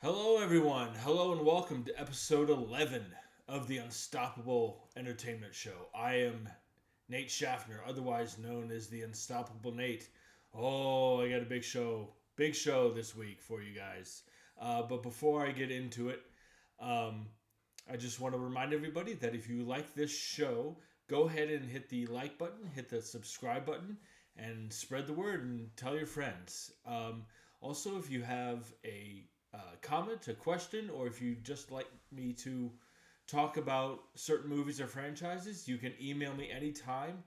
Hello, everyone. Hello, and welcome to episode 11 of the Unstoppable Entertainment Show. I am Nate Schaffner, otherwise known as the Unstoppable Nate. Oh, I got a big show this week for you guys. But before I get into it, um, I just want to remind everybody that if you like this show, go ahead and hit the like button, hit the subscribe button, and spread the word and tell your friends. Also, if you have a comment, a question, or if you just like me to talk about certain movies or franchises, you can email me anytime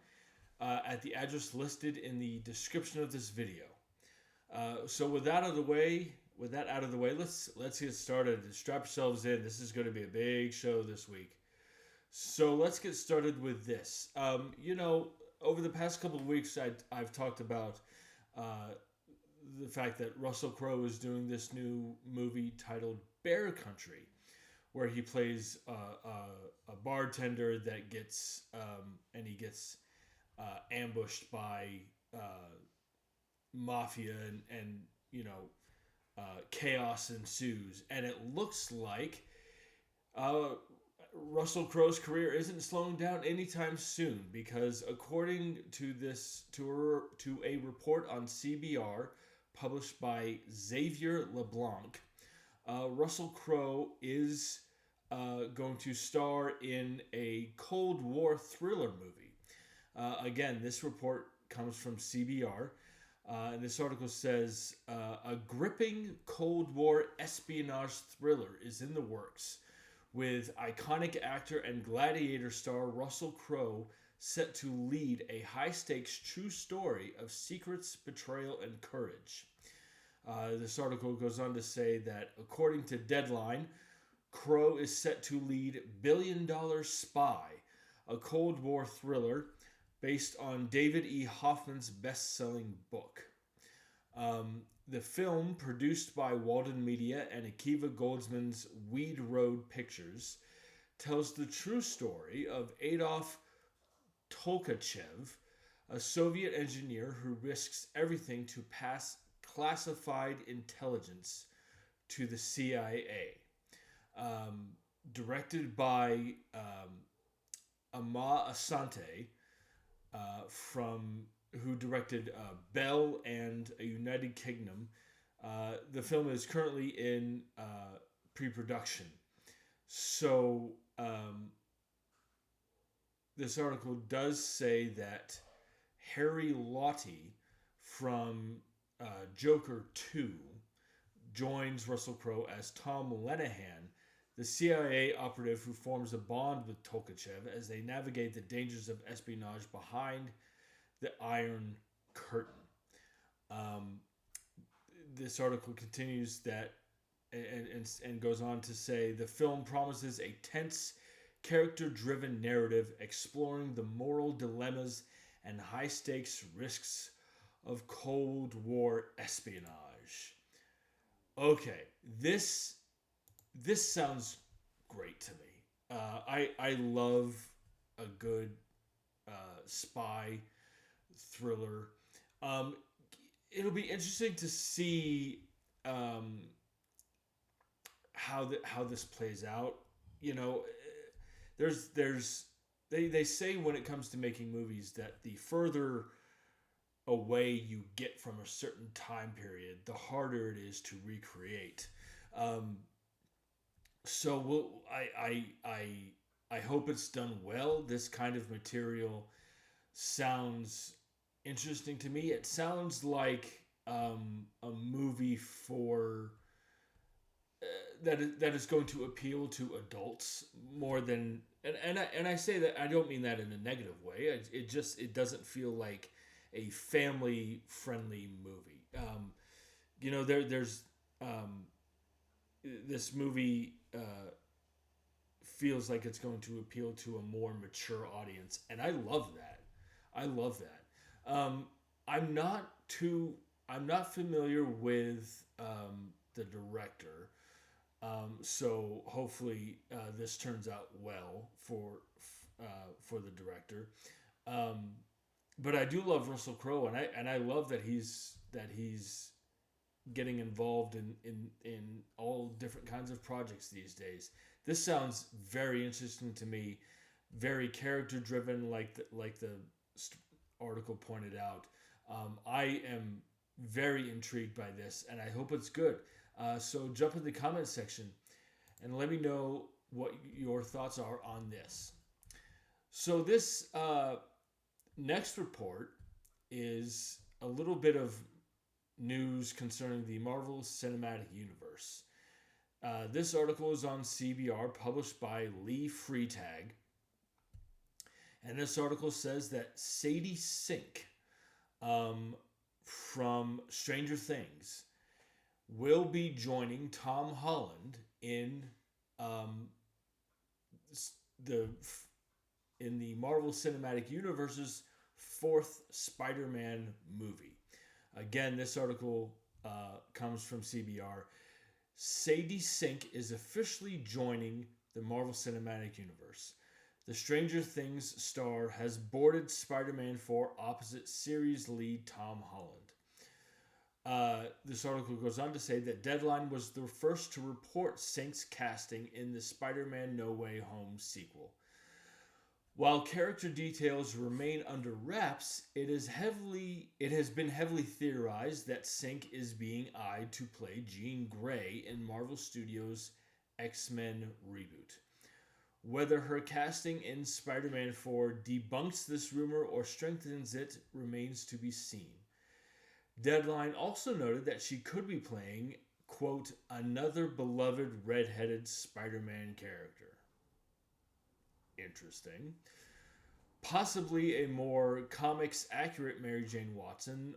at the address listed in the description of this video. So with that out of the way, let's get started. Strap yourselves in. This is going to be a big show this week. So let's get started with this. Over the past couple of weeks, I've talked about uh, the fact that Russell Crowe is doing this new movie titled Bear Country, where he plays a bartender that gets ambushed by mafia and chaos ensues, and it looks like uh, Russell Crowe's career isn't slowing down anytime soon because according to a report on CBR published by Xavier LeBlanc, Russell Crowe is going to star in a Cold War thriller movie. Again, this report comes from CBR. And this article says a gripping Cold War espionage thriller is in the works, with iconic actor and Gladiator star Russell Crowe set to lead a high stakes true story of secrets, betrayal, and courage. This article goes on to say that, according to Deadline, Crowe is set to lead Billion Dollar Spy, a Cold War thriller based on David E. Hoffman's best selling book. The film, produced by Walden Media and Akiva Goldsman's Weed Road Pictures, tells the true story of Adolf Tolkachev, a Soviet engineer who risks everything to pass classified intelligence to the CIA. Um, Directed by Ama Asante, from who directed Belle and a United Kingdom. The film is currently in pre-production. So this article does say that Harry Lottie from Joker 2 joins Russell Crowe as Tom Lenahan, the CIA operative who forms a bond with Tolkachev as they navigate the dangers of espionage behind the Iron Curtain. Um, this article continues that and goes on to say the film promises a tense, character-driven narrative exploring the moral dilemmas and high-stakes risks of Cold War espionage. Okay, this sounds great to me. I love a good spy thriller. Um, it'll be interesting to see how this plays out. You know, there's they say when it comes to making movies that the further away you get from a certain time period, the harder it is to recreate. Um, so I hope it's done well. This kind of material sounds interesting to me. It sounds like a movie for that is going to appeal to adults more than and I say that I don't mean that in a negative way. It doesn't feel like a family friendly movie. There's this movie feels like it's going to appeal to a more mature audience, and I love that. I love that. I'm not too. I'm not familiar with the director, so hopefully this turns out well for the director. Um, but I do love Russell Crowe, and I love that he's getting involved in all different kinds of projects these days. This sounds very interesting to me, very character driven, like the article pointed out. I am very intrigued by this, and I hope it's good. So jump in the comment section and let me know what your thoughts are on this. So this next report is a little bit of news concerning the Marvel Cinematic Universe. This article is on CBR, published by Lee Freitag. And this article says that Sadie Sink from Stranger Things will be joining Tom Holland in the Marvel Cinematic Universe's fourth Spider-Man movie. Again, this article comes from CBR. Sadie Sink is officially joining the Marvel Cinematic Universe. The Stranger Things star has boarded Spider-Man 4 opposite series lead Tom Holland. This article goes on to say that Deadline was the first to report Sink's casting in the Spider-Man No Way Home sequel. While character details remain under wraps, it has been heavily theorized that Sink is being eyed to play Jean Grey in Marvel Studios' X-Men reboot. Whether her casting in Spider-Man 4 debunks this rumor or strengthens it remains to be seen. Deadline also noted that she could be playing, quote, another beloved red-headed Spider-Man character. Interesting. Possibly a more comics-accurate Mary Jane Watson,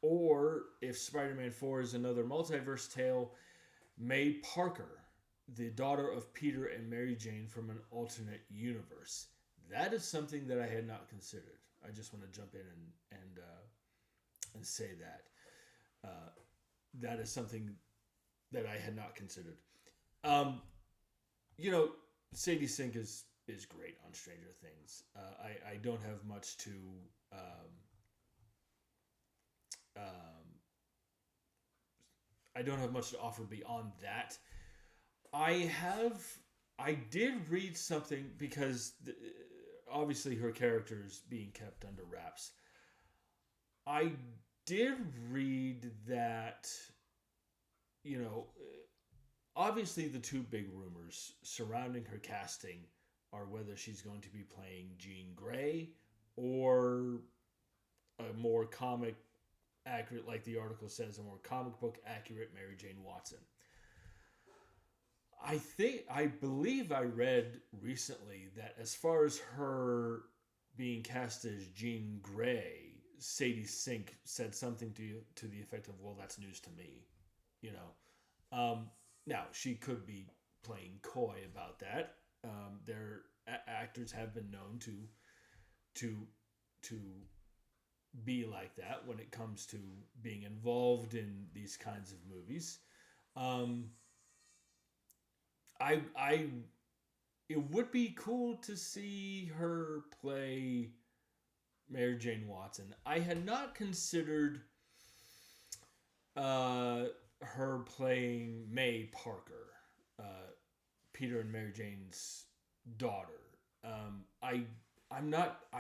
or if Spider-Man 4 is another multiverse tale, May Parker, the daughter of Peter and Mary Jane from an alternate universe. That is something that I had not considered. I just want to jump in and say that. That is something that I had not considered. Sadie Sink is great on Stranger Things. I don't have much to offer beyond that. I did read something because obviously her character is being kept under wraps. I did read that, obviously the two big rumors surrounding her casting are whether she's going to be playing Jean Grey or a more comic accurate, like the article says, a more comic book accurate Mary Jane Watson. I believe I read recently that as far as her being cast as Jean Grey, Sadie Sink said something to the effect of, well, that's news to me, Now, she could be playing coy about that. Their actors have been known to be like that when it comes to being involved in these kinds of movies. It would be cool to see her play Mary Jane Watson. I had not considered her playing May Parker, Peter and Mary Jane's daughter. I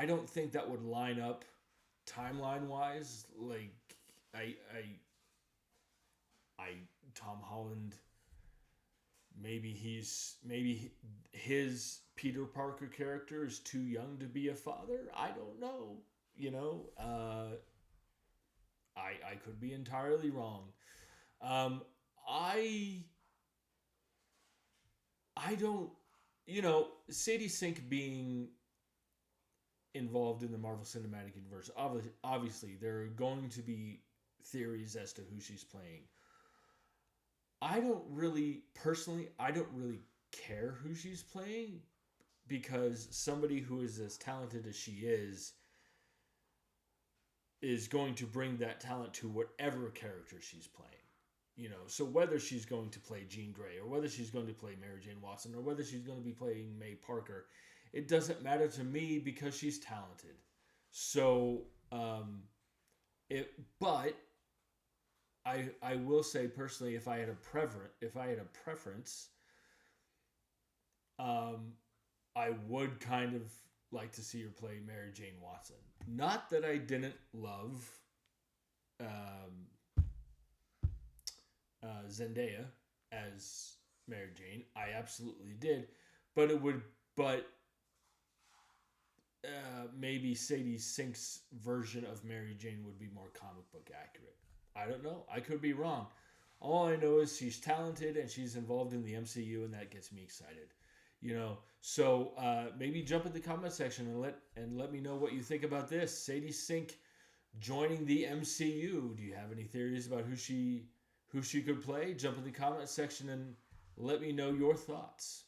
don't think that would line up timeline wise. Like Tom Holland, maybe his Peter Parker character is too young to be a father. I don't know. I could be entirely wrong. I don't, Sadie Sink being involved in the Marvel Cinematic Universe, obviously there are going to be theories as to who she's playing. I don't really care who she's playing, because somebody who is as talented as she is going to bring that talent to whatever character she's playing. So whether she's going to play Jean Grey, or whether she's going to play Mary Jane Watson, or whether she's going to be playing May Parker, it doesn't matter to me because she's talented. So, but I will say personally, if I had a preference, um, I would kind of like to see her play Mary Jane Watson. Not that I didn't love um, Zendaya as Mary Jane. I absolutely did, but it would, but maybe Sadie Sink's version of Mary Jane would be more comic book accurate. I don't know. I could be wrong. All I know is she's talented and she's involved in the MCU, and that gets me excited. So maybe jump in the comment section and let me know what you think about this. Sadie Sink joining the MCU. Do you have any theories about who she could play? Jump in the comment section and let me know your thoughts.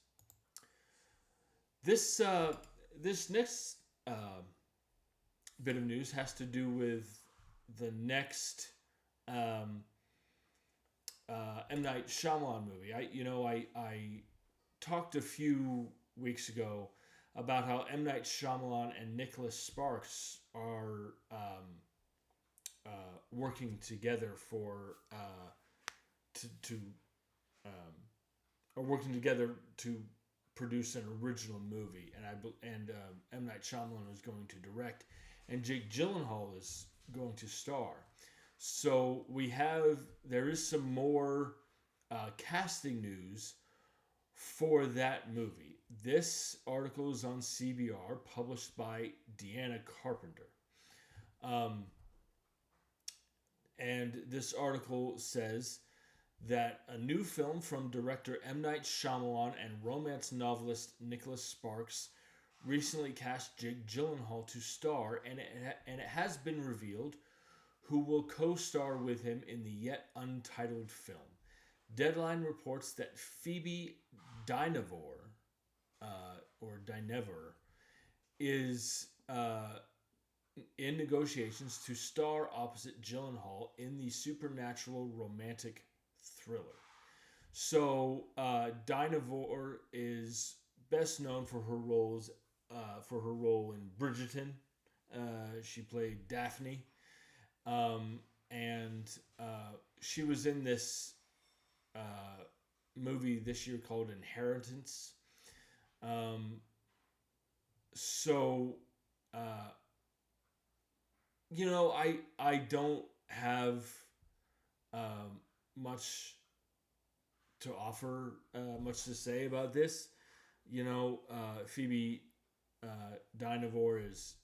This next bit of news has to do with the next M Night Shyamalan movie. I talked a few weeks ago about how M Night Shyamalan and Nicholas Sparks are working together to are working together to produce an original movie, and M Night Shyamalan is going to direct, and Jake Gyllenhaal is going to star. So there is some more casting news for that movie. This article is on CBR, published by Deanna Carpenter. And this article says that a new film from director M. Night Shyamalan and romance novelist Nicholas Sparks recently cast Jake Gyllenhaal to star, and it has been revealed who will co-star with him in the yet untitled film. Deadline reports that Phoebe Dynevor, is in negotiations to star opposite Gyllenhaal in the supernatural romantic thriller. So Dynevor is best known for her role in Bridgerton. She played Daphne, and she was in this movie this year called Inheritance. I don't have much to offer, much to say about this. Phoebe Dynevor is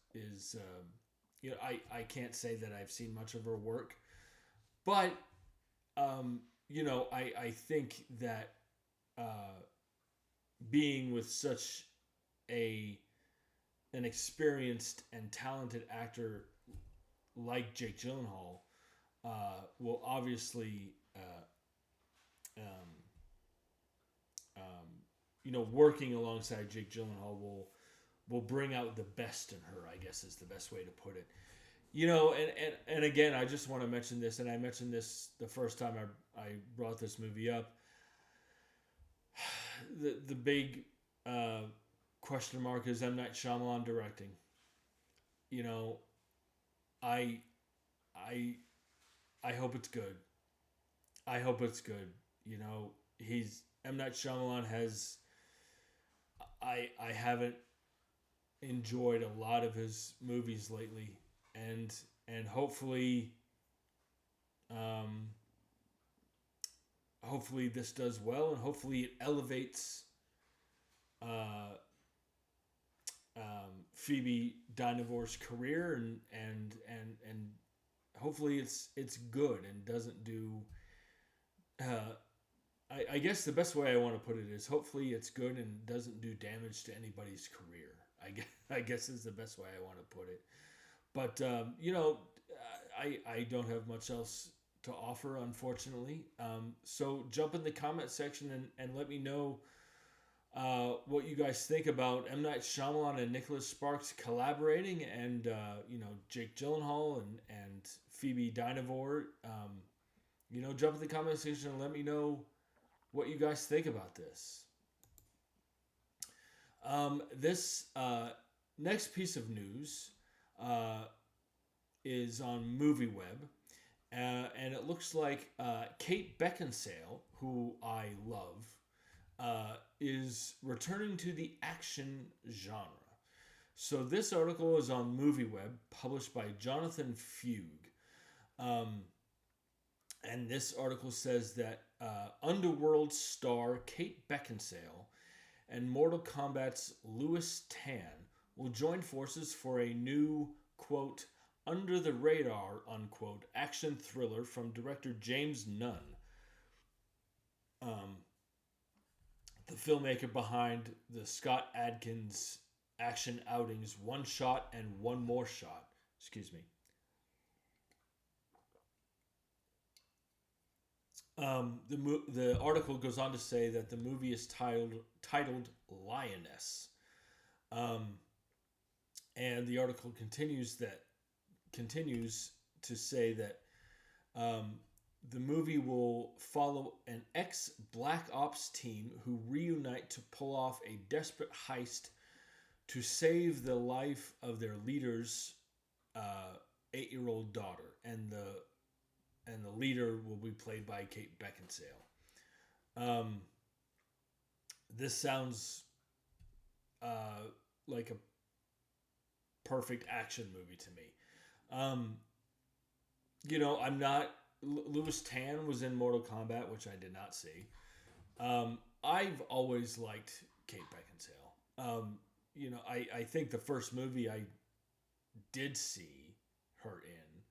I can't say that I've seen much of her work, but I think that being with such an experienced and talented actor like Jake Gyllenhaal will obviously working alongside Jake Gyllenhaal will bring out the best in her, I guess is the best way to put it. And again, I just want to mention this, and I mentioned this the first time I brought this movie up. The big question mark is M. Night Shyamalan directing. I hope it's good. I hope it's good. M. Night Shyamalan has. I haven't enjoyed a lot of his movies lately, and hopefully this does well, and hopefully it elevates Phoebe Dynevor's career, and hopefully it's good and doesn't do. I guess the best way I want to put it is hopefully it's good and doesn't do damage to anybody's career. I guess is the best way I want to put it. But I don't have much else to offer, unfortunately. So jump in the comment section and let me know what you guys think about M. Night Shyamalan and Nicholas Sparks collaborating, and Jake Gyllenhaal and Phoebe Dynevor. Jump in the comment section and let me know what you guys think about this. This next piece of news is on MovieWeb, and it looks like Kate Beckinsale, who I love, is returning to the action genre. So this article is on MovieWeb, published by Jonathan Fugue. Um, and this article says that Underworld star Kate Beckinsale and Mortal Kombat's Louis Tan will join forces for a new, quote, under the radar, unquote, action thriller from director James Nunn, um, the filmmaker behind the Scott Adkins action outings One Shot and One More Shot. Excuse me. The article goes on to say that the movie is titled Lioness, um, and the article continues to say that um, the movie will follow an ex-Black Ops team who reunite to pull off a desperate heist to save the life of their leader's 8-year-old daughter, and the leader will be played by Kate Beckinsale. Um, this sounds like a perfect action movie to me. Um, I'm not. Louis Tan was in Mortal Kombat, which I did not see. I've always liked Kate Beckinsale. I think the first movie I did see her in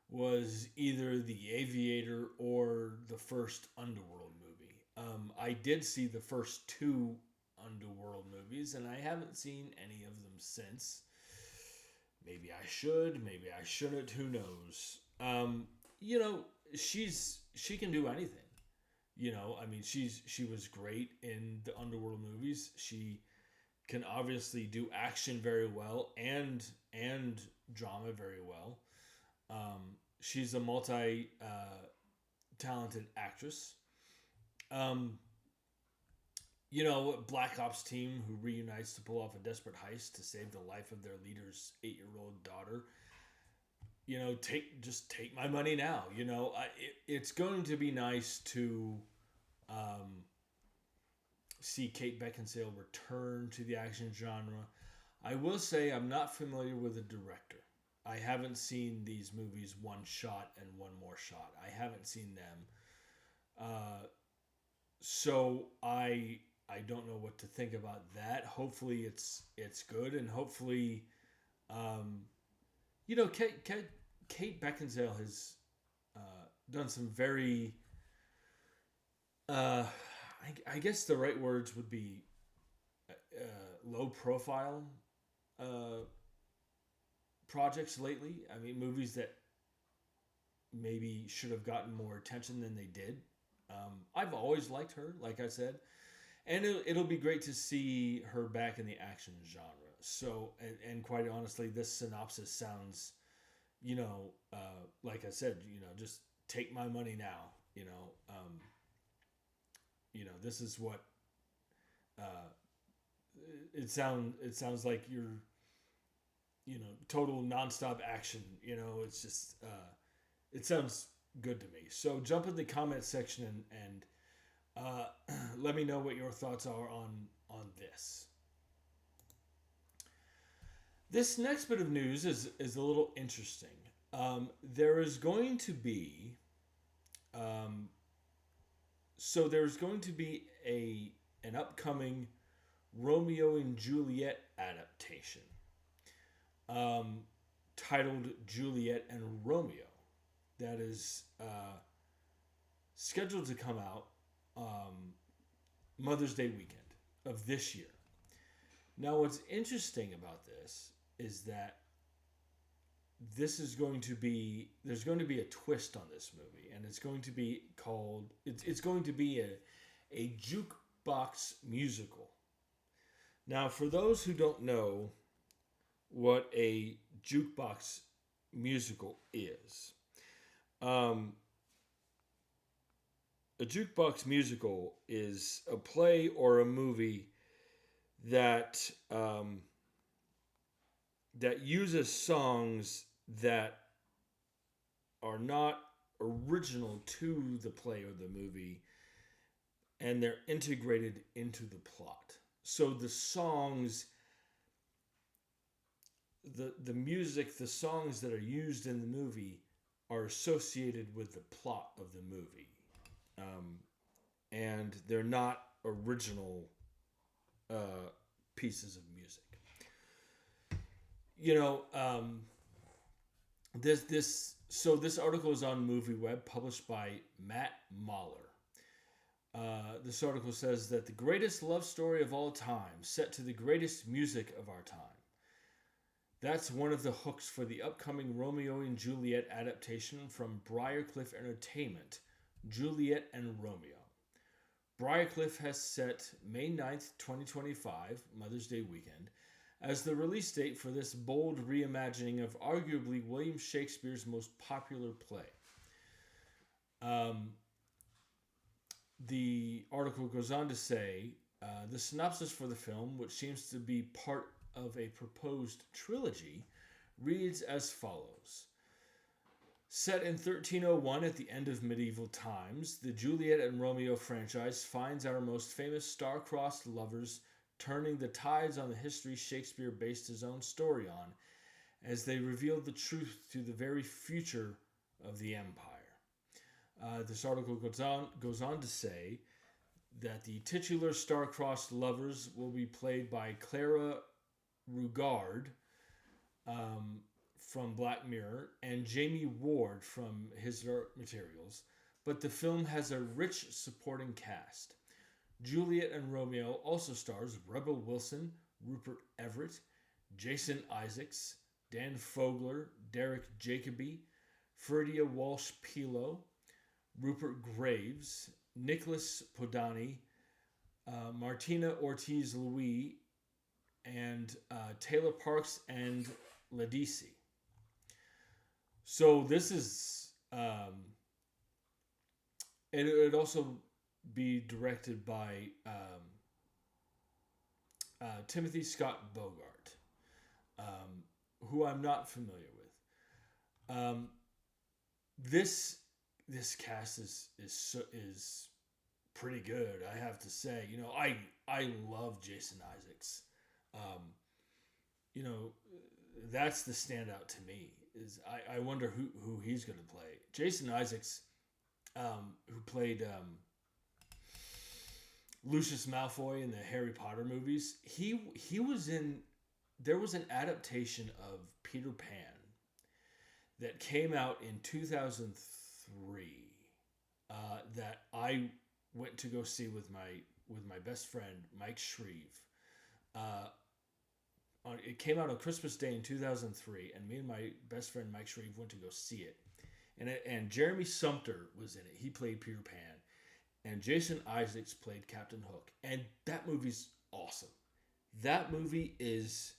was either The Aviator or the first Underworld movie. I did see the first two Underworld movies, and I haven't seen any of them since. Maybe I should, maybe I shouldn't, who knows. She can do anything. She was great in the Underworld movies. She can obviously do action very well and drama very well. She's a multi talented actress. Black Ops team who reunites to pull off a desperate heist to save the life of their leader's 8-year-old daughter. Take my money now. It's going to be nice to see Kate Beckinsale return to the action genre. I will say I'm not familiar with the director. I haven't seen these movies One Shot and One More Shot. I haven't seen them. So I don't know what to think about that. Hopefully it's good, and hopefully Kate Beckinsale has done some very I guess the right words would be low profile projects lately. I mean, movies that maybe should have gotten more attention than they did. I've always liked her, like I said, and it'll be great to see her back in the action genre. So, and quite honestly, this synopsis sounds, like I said, just take my money now. This is what it sounds like you're, total nonstop action. It's just it sounds good to me. So jump in the comment section and let me know what your thoughts are on this. This next bit of news is a little interesting. There is going to be there's going to be an upcoming Romeo and Juliet adaptation titled Juliet and Romeo that is scheduled to come out Mother's Day weekend of this year. Now, what's interesting about this is that there's going to be a twist on this movie, and it's going to be a jukebox musical. Now, for those who don't know what a jukebox musical is, a jukebox musical is a play or a movie that that uses songs that are not original to the play or the movie, and they're integrated into the plot. So the songs, the music, the songs that are used in the movie are associated with the plot of the movie, and they're not original pieces of music. You know, this article is on MovieWeb, published by Matt Mahler. This article says that the greatest love story of all time, set to the greatest music of our time. That's one of the hooks for the upcoming Romeo and Juliet adaptation from Briarcliff Entertainment, Juliet and Romeo. Briarcliff has set May 9th, 2025, Mother's Day weekend, as the release date for this bold reimagining of arguably William Shakespeare's most popular play. The article goes on to say, the synopsis for the film, which seems to be part of a proposed trilogy, reads as follows. Set in 1301 at the end of medieval times, the Juliet and Romeo franchise finds our most famous star-crossed lovers turning the tides on the history Shakespeare based his own story on, as they reveal the truth to the very future of the empire. This article goes on to say that the titular star-crossed lovers will be played by Clara Rugard from Black Mirror and Jamie Ward from His Dark Materials, but the film has a rich supporting cast. Juliet and Romeo also stars Rebel Wilson, Rupert Everett, Jason Isaacs, Dan Fogler, Derek Jacobi, Ferdia Walsh-Pilo, Rupert Graves, Nicholas Podani, Martina Ortiz-Louis, and Taylor Parks and Ledisi. So this is, and it would also be directed by Timothy Scott Bogart, who I'm not familiar with. This cast is pretty good, I have to say. You know, I love Jason Isaacs. You know, that's the standout to me. Is I wonder who he's going to play. Jason Isaacs, who played Lucius Malfoy in the Harry Potter movies. He was in. There was an adaptation of Peter Pan that came out in 2003 that I went to go see with my best friend Mike Shreve. It came out on Christmas Day in 2003, and me and my best friend Mike Shreve went to go see it. And Jeremy Sumpter was in it. He played Peter Pan, and Jason Isaacs played Captain Hook. And that movie's awesome. That movie is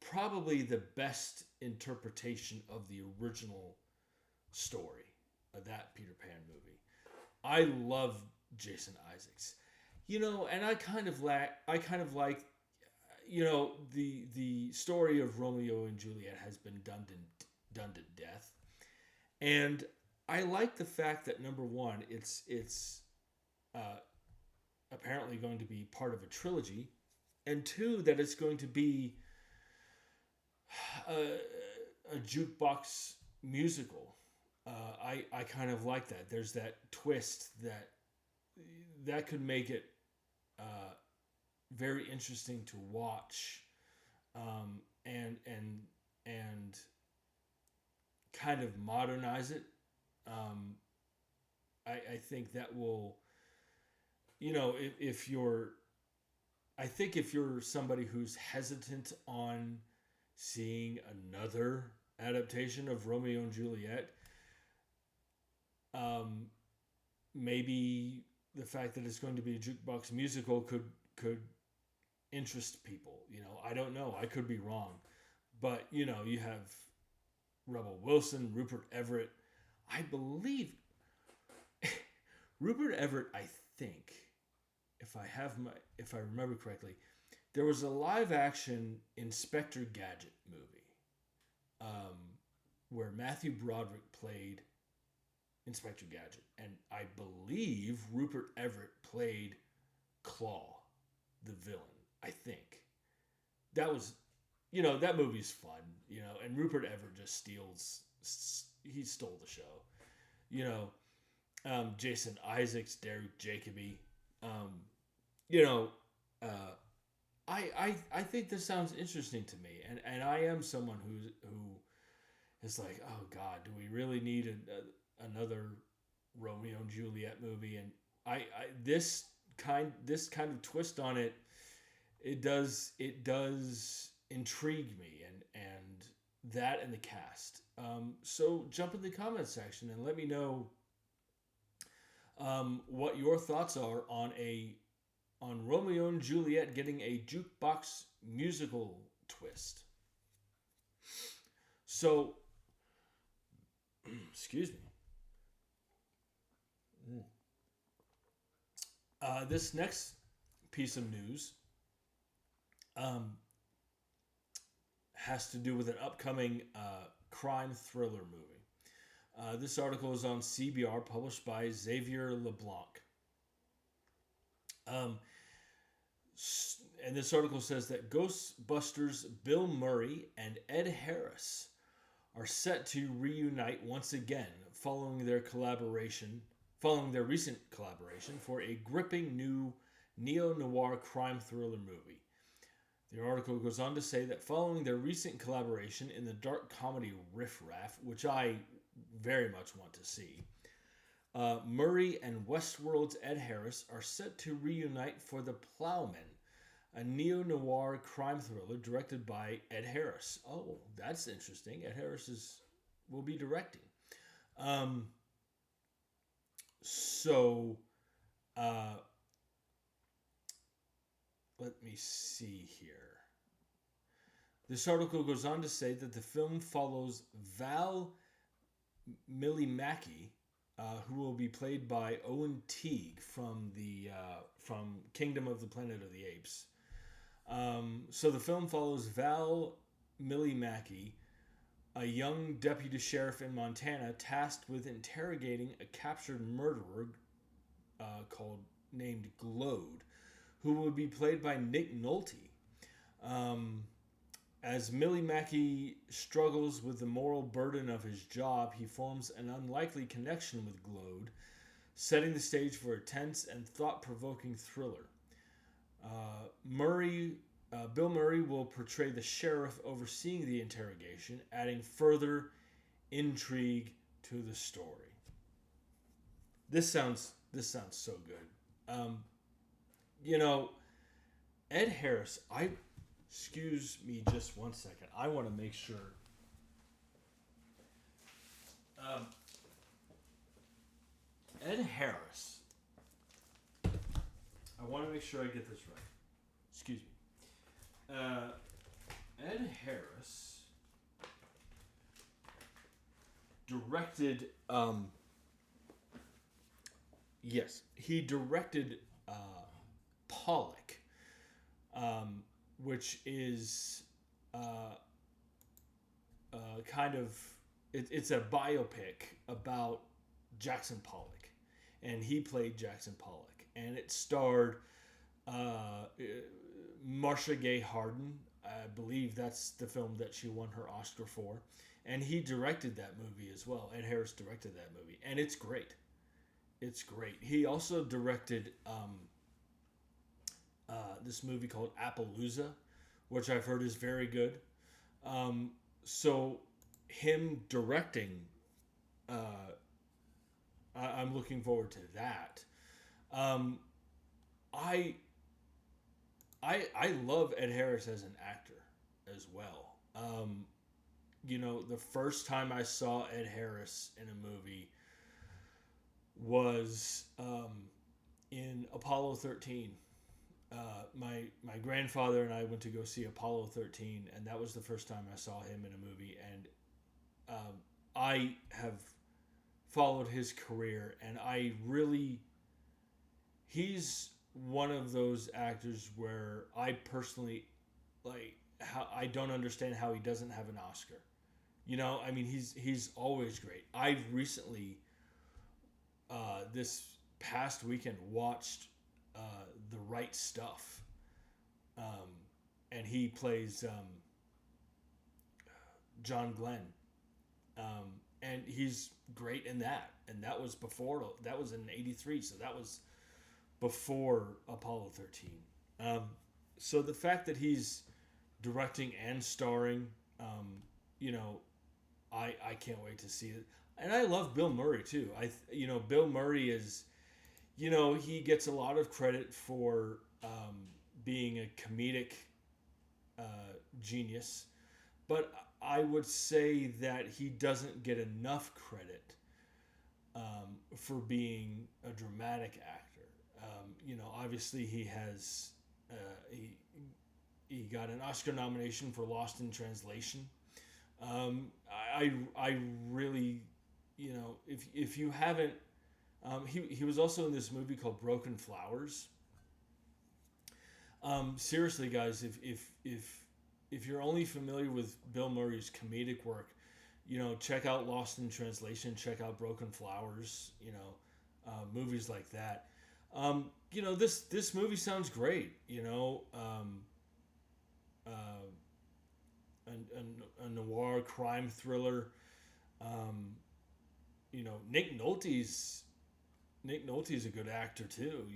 probably the best interpretation of the original story of that Peter Pan movie. I love Jason Isaacs. You know, and I kind of like, you know, the story of Romeo and Juliet has been done to death, and I like the fact that, number one, it's apparently going to be part of a trilogy, and two, that it's going to be a jukebox musical. I kind of like that. There's that twist that could make it very interesting to watch, and kind of modernize it. I think that will, you know, if you're somebody who's hesitant on seeing another adaptation of Romeo and Juliet, maybe the fact that it's going to be a jukebox musical could interest people. You know, I don't know. I could be wrong. But, you know, you have Rebel Wilson, Rupert Everett. I believe Rupert Everett, I think, if I remember correctly, there was a live action Inspector Gadget movie. where Matthew Broderick played Inspector Gadget, and I believe Rupert Everett played Claw, the villain. I think that was, that movie's fun, and Rupert Everett just he stole the show, you know. Jason Isaacs, Derek Jacobi, you know, uh, I think this sounds interesting to me, and I am someone who is like, oh God, do we really need another Romeo and Juliet movie? And I this kind of twist on it, it does intrigue me, and that and the cast. So jump in the comments section and let me know what your thoughts are on Romeo and Juliet getting a jukebox musical twist. So, excuse me. This next piece of news has to do with an upcoming crime thriller movie. This article is on CBR, published by Xavier LeBlanc. And this article says that Ghostbusters Bill Murray and Ed Harris are set to reunite once again following their recent collaboration for a gripping new neo-noir crime thriller movie. The article goes on to say that following their recent collaboration in the dark comedy Riff Raff, which I very much want to see, Murray and Westworld's Ed Harris are set to reunite for The Plowman, a neo-noir crime thriller directed by Ed Harris. Oh, that's interesting. Ed Harris will be directing. Let me see here. This article goes on to say that the film follows Val Millimaki, who will be played by Owen Teague from Kingdom of the Planet of the Apes. So the film follows Val Millimaki, a young deputy sheriff in Montana tasked with interrogating a captured murderer named Glode, who will be played by Nick Nolte. As Millimaki struggles with the moral burden of his job, he forms an unlikely connection with Glode, setting the stage for a tense and thought-provoking thriller. Bill Murray will portray the sheriff overseeing the interrogation, adding further intrigue to the story. This sounds so good. Ed Harris, excuse me just one second. I want to make sure. Ed Harris. I want to make sure I get this right. Excuse me. Ed Harris directed. Yes, he directed Pollock, which is kind of it's a biopic about Jackson Pollock, and he played Jackson Pollock, and it starred Marcia Gay Harden. I believe that's the film that she won her Oscar for, and he directed that movie as well. Ed Harris directed that movie, and it's great. It's great. He also directed this movie called Appaloosa, which I've heard is very good. So him directing, I'm looking forward to that. I love Ed Harris as an actor as well. The first time I saw Ed Harris in a movie was in Apollo 13. My grandfather and I went to go see Apollo 13, and that was the first time I saw him in a movie. And I have followed his career, and he's one of those actors where I personally, how I don't understand how he doesn't have an Oscar. I mean, he's always great. I've recently, this past weekend, watched The Right Stuff, um, and he plays John Glenn, and he's great in that. And that was in '83, so that was before Apollo 13. Um, so the fact that he's directing and starring, you know, I can't wait to see it. And I love Bill Murray too. Bill Murray is, he gets a lot of credit for being a comedic uh, genius, but I would say that he doesn't get enough credit for being a dramatic actor. Obviously he has uh, he he got an Oscar nomination for Lost in Translation. I really, if you haven't, he was also in this movie called Broken Flowers. Seriously, guys, if you're only familiar with Bill Murray's comedic work, check out Lost in Translation, check out Broken Flowers, movies like that. This movie sounds great. A noir crime thriller. Um, Nick Nolte's a good actor too.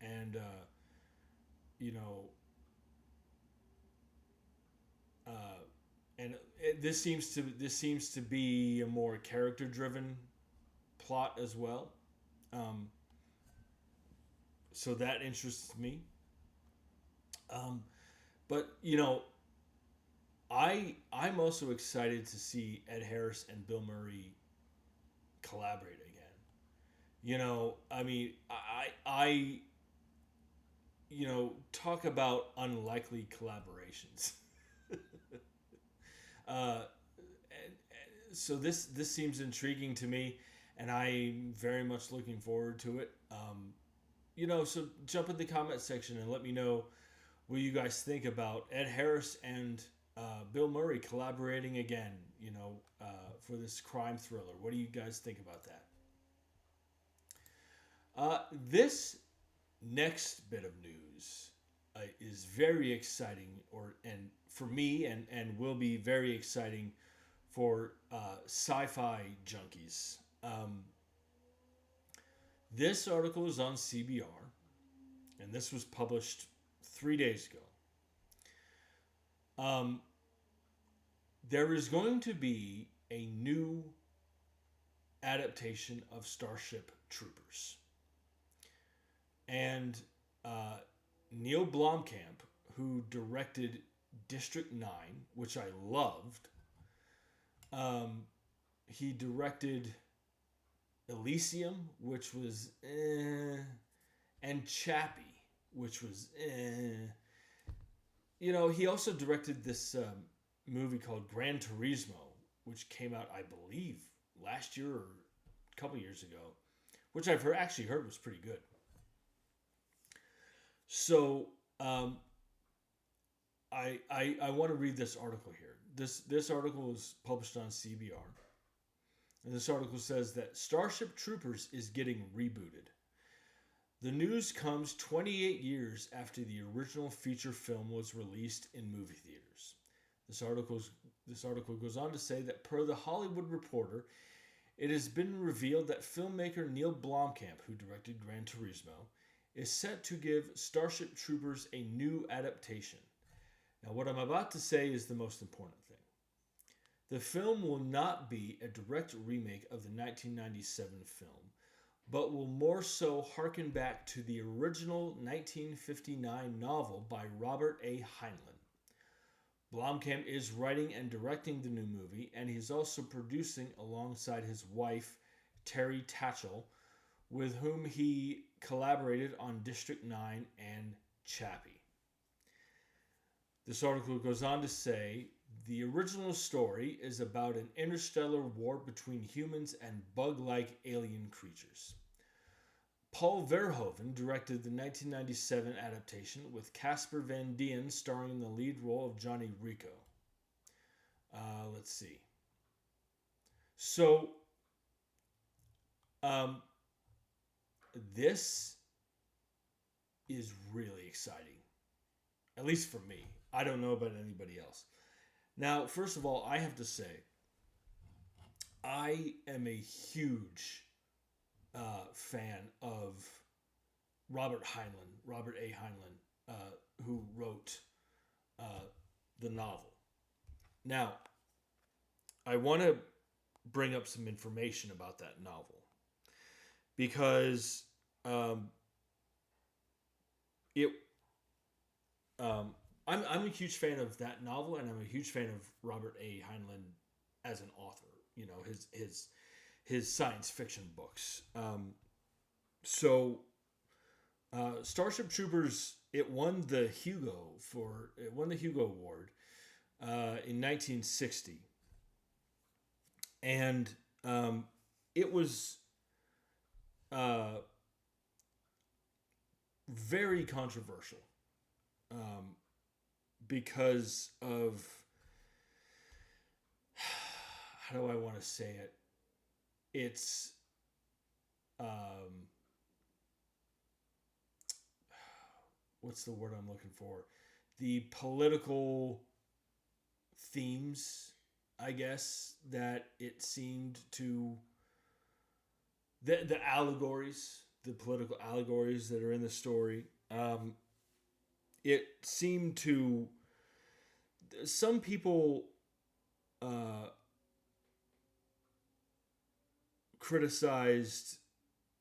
And you know, uh, and this seems to be a more character driven plot as well. Um, so that interests me. Um, but I'm also excited to see Ed Harris and Bill Murray collaborate again. I mean, talk about unlikely collaborations. uh, so this seems intriguing to me, and I'm very much looking forward to it. So jump in the comment section and let me know what you guys think about Ed Harris and Bill Murray collaborating again. For this crime thriller. What do you guys think about that? This next bit of news is very exciting, and for me, and will be very exciting for sci-fi junkies. This article is on CBR, and this was published 3 days ago. There is going to be a new adaptation of Starship Troopers. And Neil Blomkamp, who directed District 9, which I loved, he directed Elysium, which was and Chappie, which was he also directed this movie called Gran Turismo, which came out, I believe, last year or a couple years ago, which I've actually heard was pretty good. So I want to read this article here. This article was published on CBR, and this article says that Starship Troopers is getting rebooted. The news comes 28 years after the original feature film was released in movie theaters. This article goes on to say that per The Hollywood Reporter, it has been revealed that filmmaker Neil Blomkamp, who directed Gran Turismo, is set to give Starship Troopers a new adaptation. Now, what I'm about to say is the most important thing. The film will not be a direct remake of the 1997 film, but will more so harken back to the original 1959 novel by Robert A. Heinlein. Blomkamp is writing and directing the new movie, and he's also producing alongside his wife, Terry Tatchell, with whom he collaborated on District 9 and Chappie. This article goes on to say, the original story is about an interstellar war between humans and bug-like alien creatures. Paul Verhoeven directed the 1997 adaptation with Casper Van Dien starring in the lead role of Johnny Rico. Let's see. So, um, this is really exciting, at least for me. I don't know about anybody else. Now, first of all, I have to say, I am a huge fan of Robert A. Heinlein, who wrote uh, the novel. Now, I want to bring up some information about that novel because it I'm a huge fan of that novel, and I'm a huge fan of Robert A. Heinlein as an author. You know, his science fiction books. So Starship Troopers, it won the Hugo Award in 1960, and it was uh, very controversial um, because of, how do I want to say it? It's what's the word I'm looking for? The political themes, I guess, that it seemed to the allegories, the political allegories that are in the story. It seemed to some people uh, criticized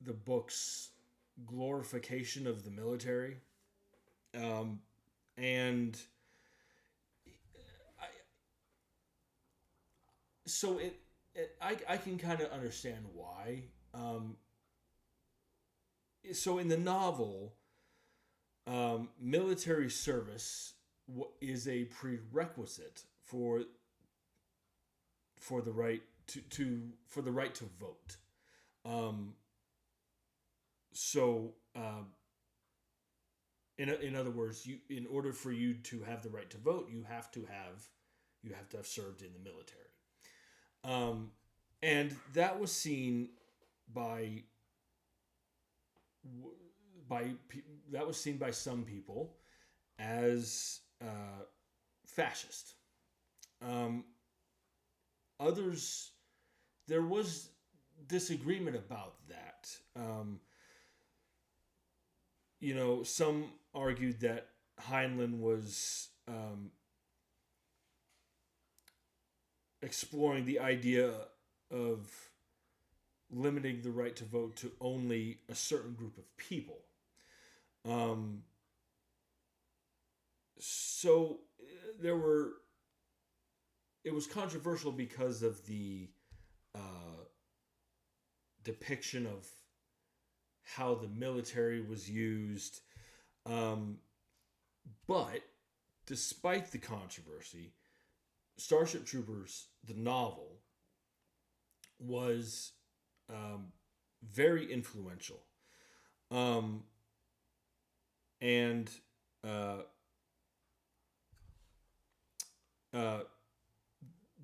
the book's glorification of the military, um, and I, so I can kind of understand why. So in the novel, military service is a prerequisite for the right for the right to vote. Um, so in other words, in order for you to have the right to vote, you have to have served in the military. Um, and that was seen by by that was seen by some people as fascist. Um, Others, there was disagreement about that. Some argued that Heinlein was exploring the idea of limiting the right to vote to only a certain group of people. Um, so there were. It was controversial because of the uh, depiction of how the military was used. Um, but despite the controversy, Starship Troopers, the novel, was very influential. Um, and uh, uh,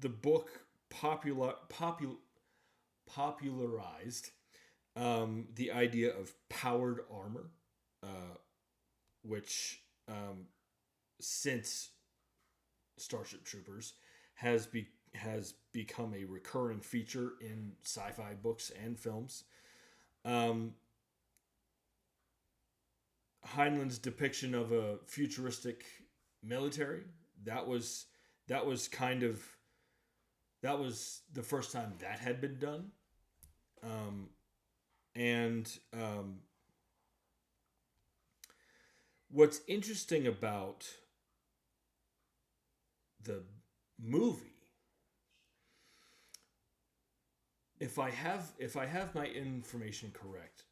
the book popularized the idea of powered armor, which since Starship Troopers has become a recurring feature in sci-fi books and films. Um, Heinlein's depiction of a futuristic military, that was that was kind of that was the first time that had been done. Um, and what's interesting about the movie, if I have my information correct,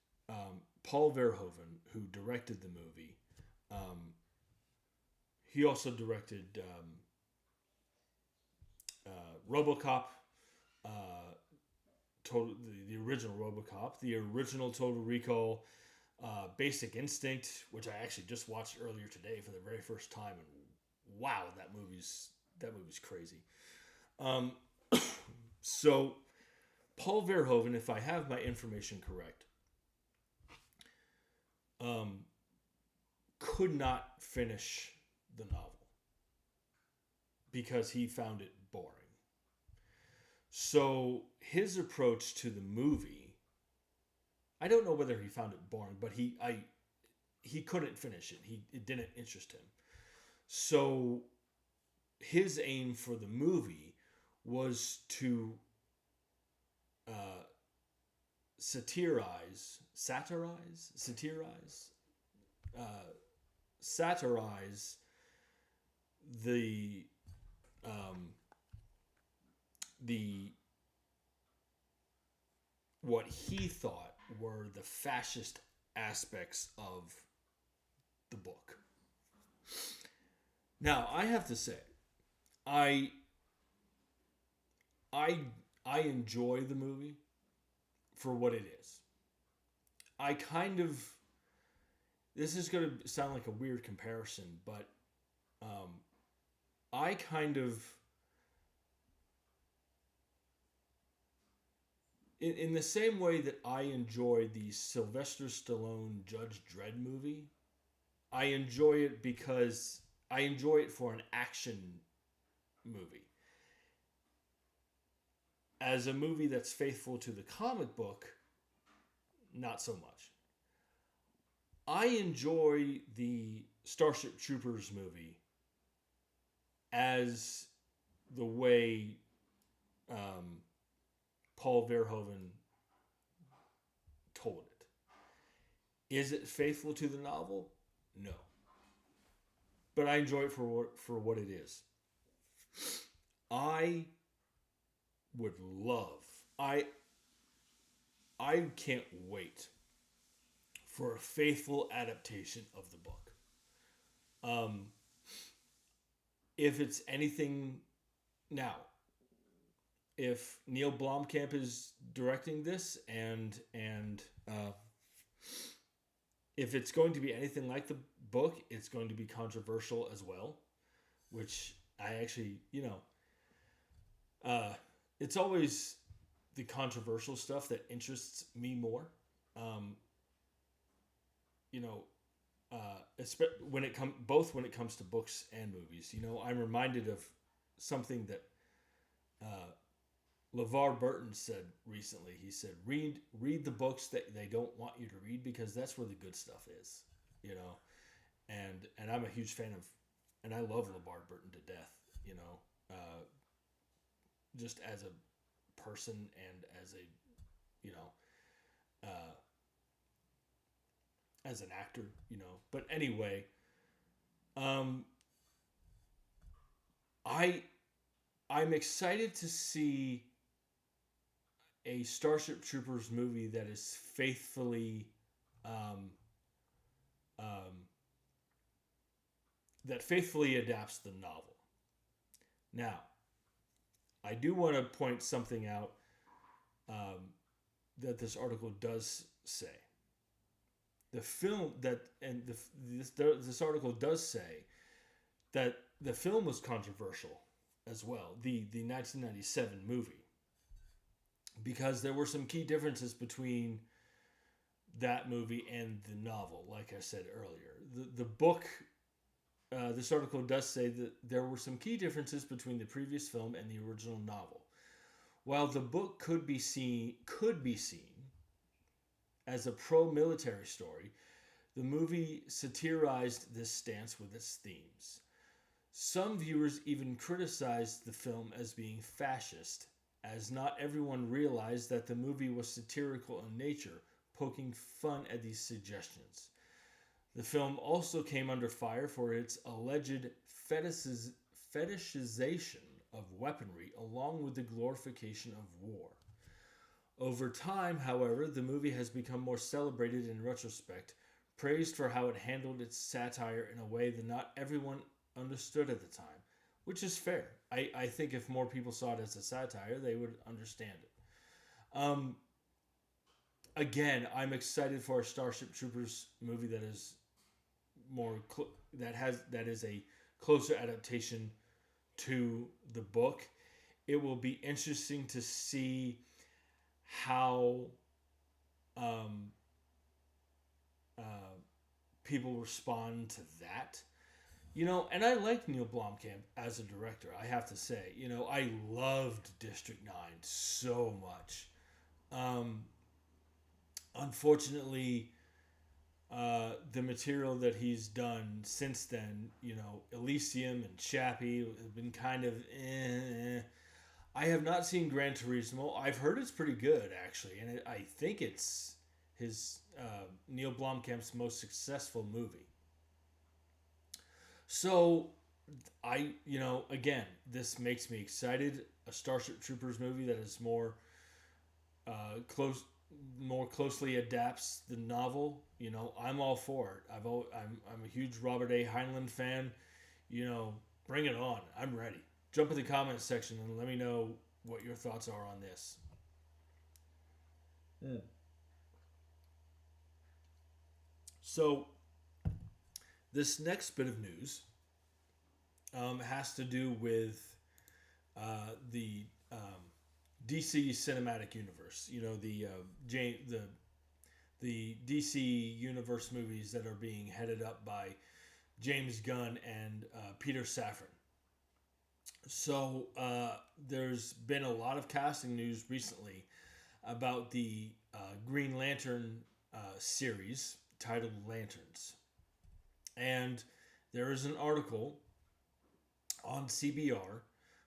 Paul Verhoeven, who directed the movie, he also directed RoboCop, uh, the original RoboCop, the original Total Recall, Basic Instinct, which I actually just watched earlier today for the very first time, and wow, that movie's crazy. Um, so Paul Verhoeven, if I have my information correct, um, could not finish the novel because he found it boring. So his approach to the movie, I don't know whether he found it boring, but he couldn't finish it. It didn't interest him. So his aim for the movie was to uh, uh, satirize the um, the what he thought were the fascist aspects of the book. Now, I have to say, I I I enjoy the movie for what it is. I kind of this is going to sound like a weird comparison, but um, I kind of in the same way that I enjoy the Sylvester Stallone Judge Dredd movie. I enjoy it because I enjoy it for an action movie. As a movie that's faithful to the comic book, not so much. I enjoy the Starship Troopers movie as the way um, Paul Verhoeven told it. Is it faithful to the novel? No. But I enjoy it for what it is. I would love. I can't wait for a faithful adaptation of the book. Um, if it's anything now, if Neil Blomkamp is directing this and if it's going to be anything like the book, it's going to be controversial as well, which I actually, it's always the controversial stuff that interests me more. Um, you know, when it when it comes to books and movies. I'm reminded of something that uh, LeVar Burton said recently. He said, "Read the books that they don't want you to read because that's where the good stuff is." You know, and I'm a huge fan of, and I love LeVar Burton to death. Just as a person and as a, you know, as an actor. But anyway, um, I I'm excited to see a Starship Troopers movie that is um, um, faithfully adapts the novel. Now, I do want to point something out um, that this article does say. The film that and this article does say that the film was controversial as well. The 1997 movie, because there were some key differences between that movie and the novel. Like I said earlier, the book. This article does say that there were some key differences between the previous film and the original novel. While the book could be seen as a pro-military story, the movie satirized this stance with its themes. Some viewers even criticized the film as being fascist, as not everyone realized that the movie was satirical in nature, poking fun at these suggestions. The film also came under fire for its alleged fetishization of weaponry along with the glorification of war. Over time, however, the movie has become more celebrated in retrospect, praised for how it handled its satire in a way that not everyone understood at the time, which is fair. I think if more people saw it as a satire, they would understand it. Again, I'm excited for a Starship Troopers movie that is that is a closer adaptation to the book. it will be interesting to see how um, uh, people respond to that. And I like Neil Blomkamp as a director. I have to say, I loved District 9 so much. Um, Unfortunately, the material that he's done since then, Elysium and Chappie have been kind of eh. I have not seen Gran Turismo. I've heard it's pretty good, actually, and I think it's his Neil Blomkamp's most successful movie. So, again, this makes me excited. A Starship Troopers movie that is close, more closely adapts the novel. I'm all for it. I'm a huge Robert A. Heinlein fan. Bring it on. I'm ready. Jump in the comments section and let me know what your thoughts are on this. Mm. So, this next bit of news has to do with the DC cinematic universe. The DC universe movies that are being headed up by James Gunn and Peter Safran. So there's been a lot of casting news recently about the Green Lantern series titled Lanterns. And there is an article on CBR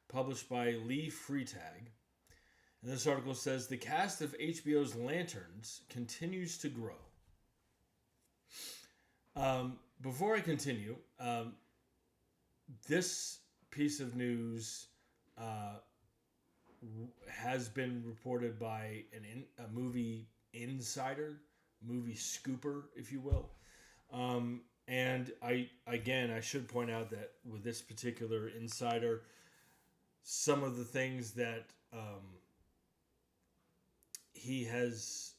published by Lee Freitag. And this article says the cast of HBO's Lanterns continues to grow. Before I continue, this piece of news has been reported by a movie insider, movie scooper, if you will. And I should point out that with this particular insider, some of the things that he has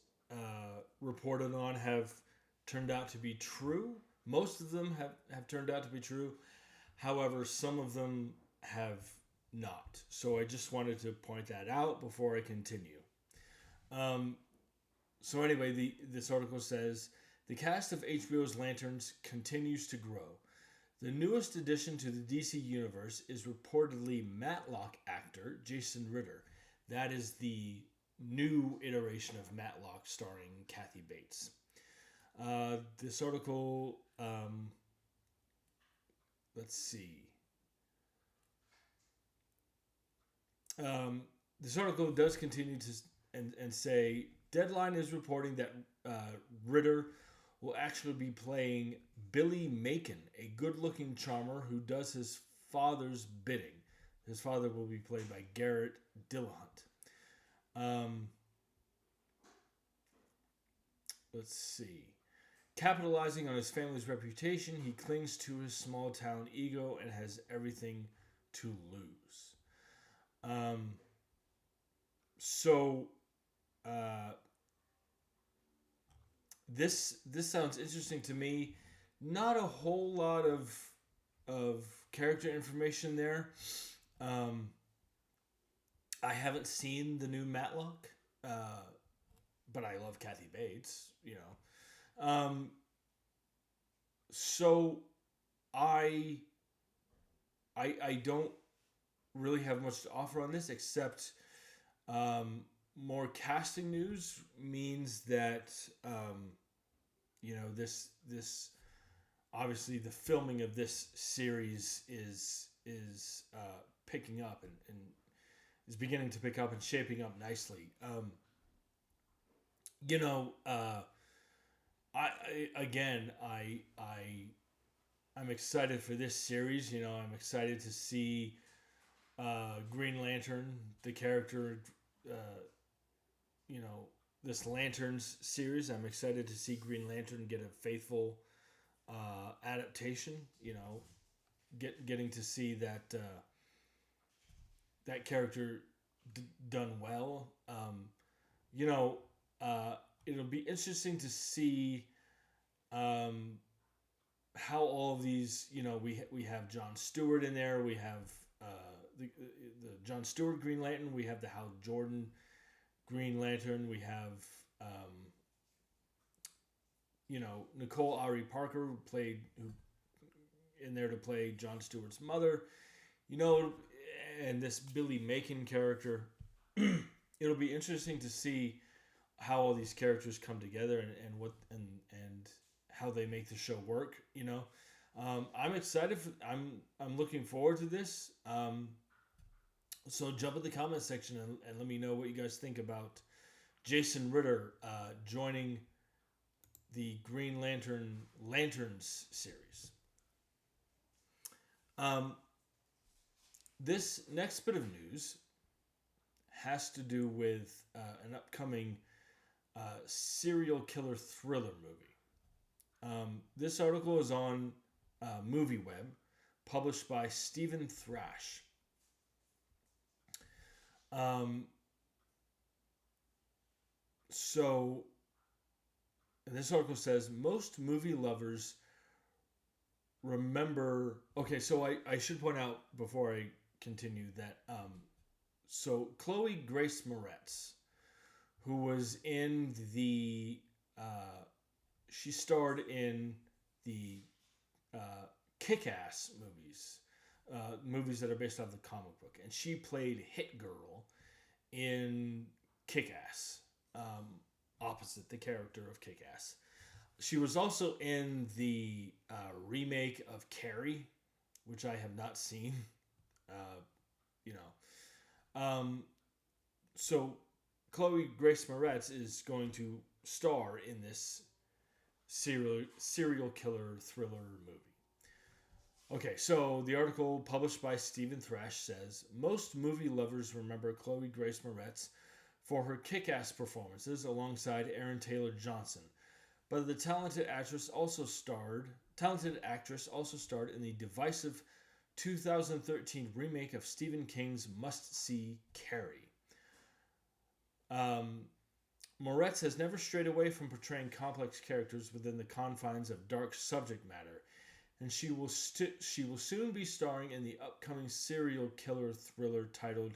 reported on have turned out to be true. Most of them have turned out to be true. However, some of them have not. So I just wanted to point that out before I continue. So anyway, this article says, the cast of HBO's Lanterns continues to grow. The newest addition to the DC universe is reportedly Matlock actor Jason Ritter. That is the new iteration of Matlock starring Kathy Bates. This article, let's see. This article does continue to and say, Deadline is reporting that Ritter will actually be playing Billy Macon, a good-looking charmer who does his father's bidding. His father will be played by Garrett Dillahunt. Let's see. Capitalizing on his family's reputation, he clings to his small-town ego and has everything to lose. This sounds interesting to me. Not a whole lot of character information there. I haven't seen the new Matlock, but I love Kathy Bates. So I don't really have much to offer on this except more casting news means that this obviously the filming of this series is picking up and is beginning to pick up and shaping up nicely. I'm excited for this series. I'm excited to see Green Lantern, the character, this Lanterns series. I'm excited to see Green Lantern get a faithful adaptation. Getting to see that that character done well. It'll be interesting to see how all of these. We have Jon Stewart in there. We have the John Stewart Green Lantern. We have the Hal Jordan Green Lantern. We have Nicole Ari Parker who in there to play John Stewart's mother. And this Billy Macon character. It'll be interesting to see how all these characters come together and how they make the show work. I'm excited I'm looking forward to this. So jump in the comment section and let me know what you guys think about Jason Ritter joining the Green Lanterns series. This next bit of news has to do with an upcoming serial killer thriller movie. This article is on MovieWeb, published by Stephen Thrash. And this article says most movie lovers remember. Okay, so I should point out before I continue that so Chloe Grace Moretz, who was in the she starred in the Kick-Ass movies that are based off the comic book, and she played Hit Girl in Kick-Ass, opposite the character of Kick-Ass. She was also in the remake of Carrie, which I have not seen. So Chloe Grace Moretz is going to star in this serial killer thriller movie. Okay, so the article published by Stephen Thrash says, most movie lovers remember Chloe Grace Moretz for her kick-ass performances alongside Aaron Taylor Johnson, but the talented actress also starred in the divisive 2013 remake of Stephen King's must-see Carrie. Moretz has never strayed away from portraying complex characters within the confines of dark subject matter, and she will soon be starring in the upcoming serial killer thriller titled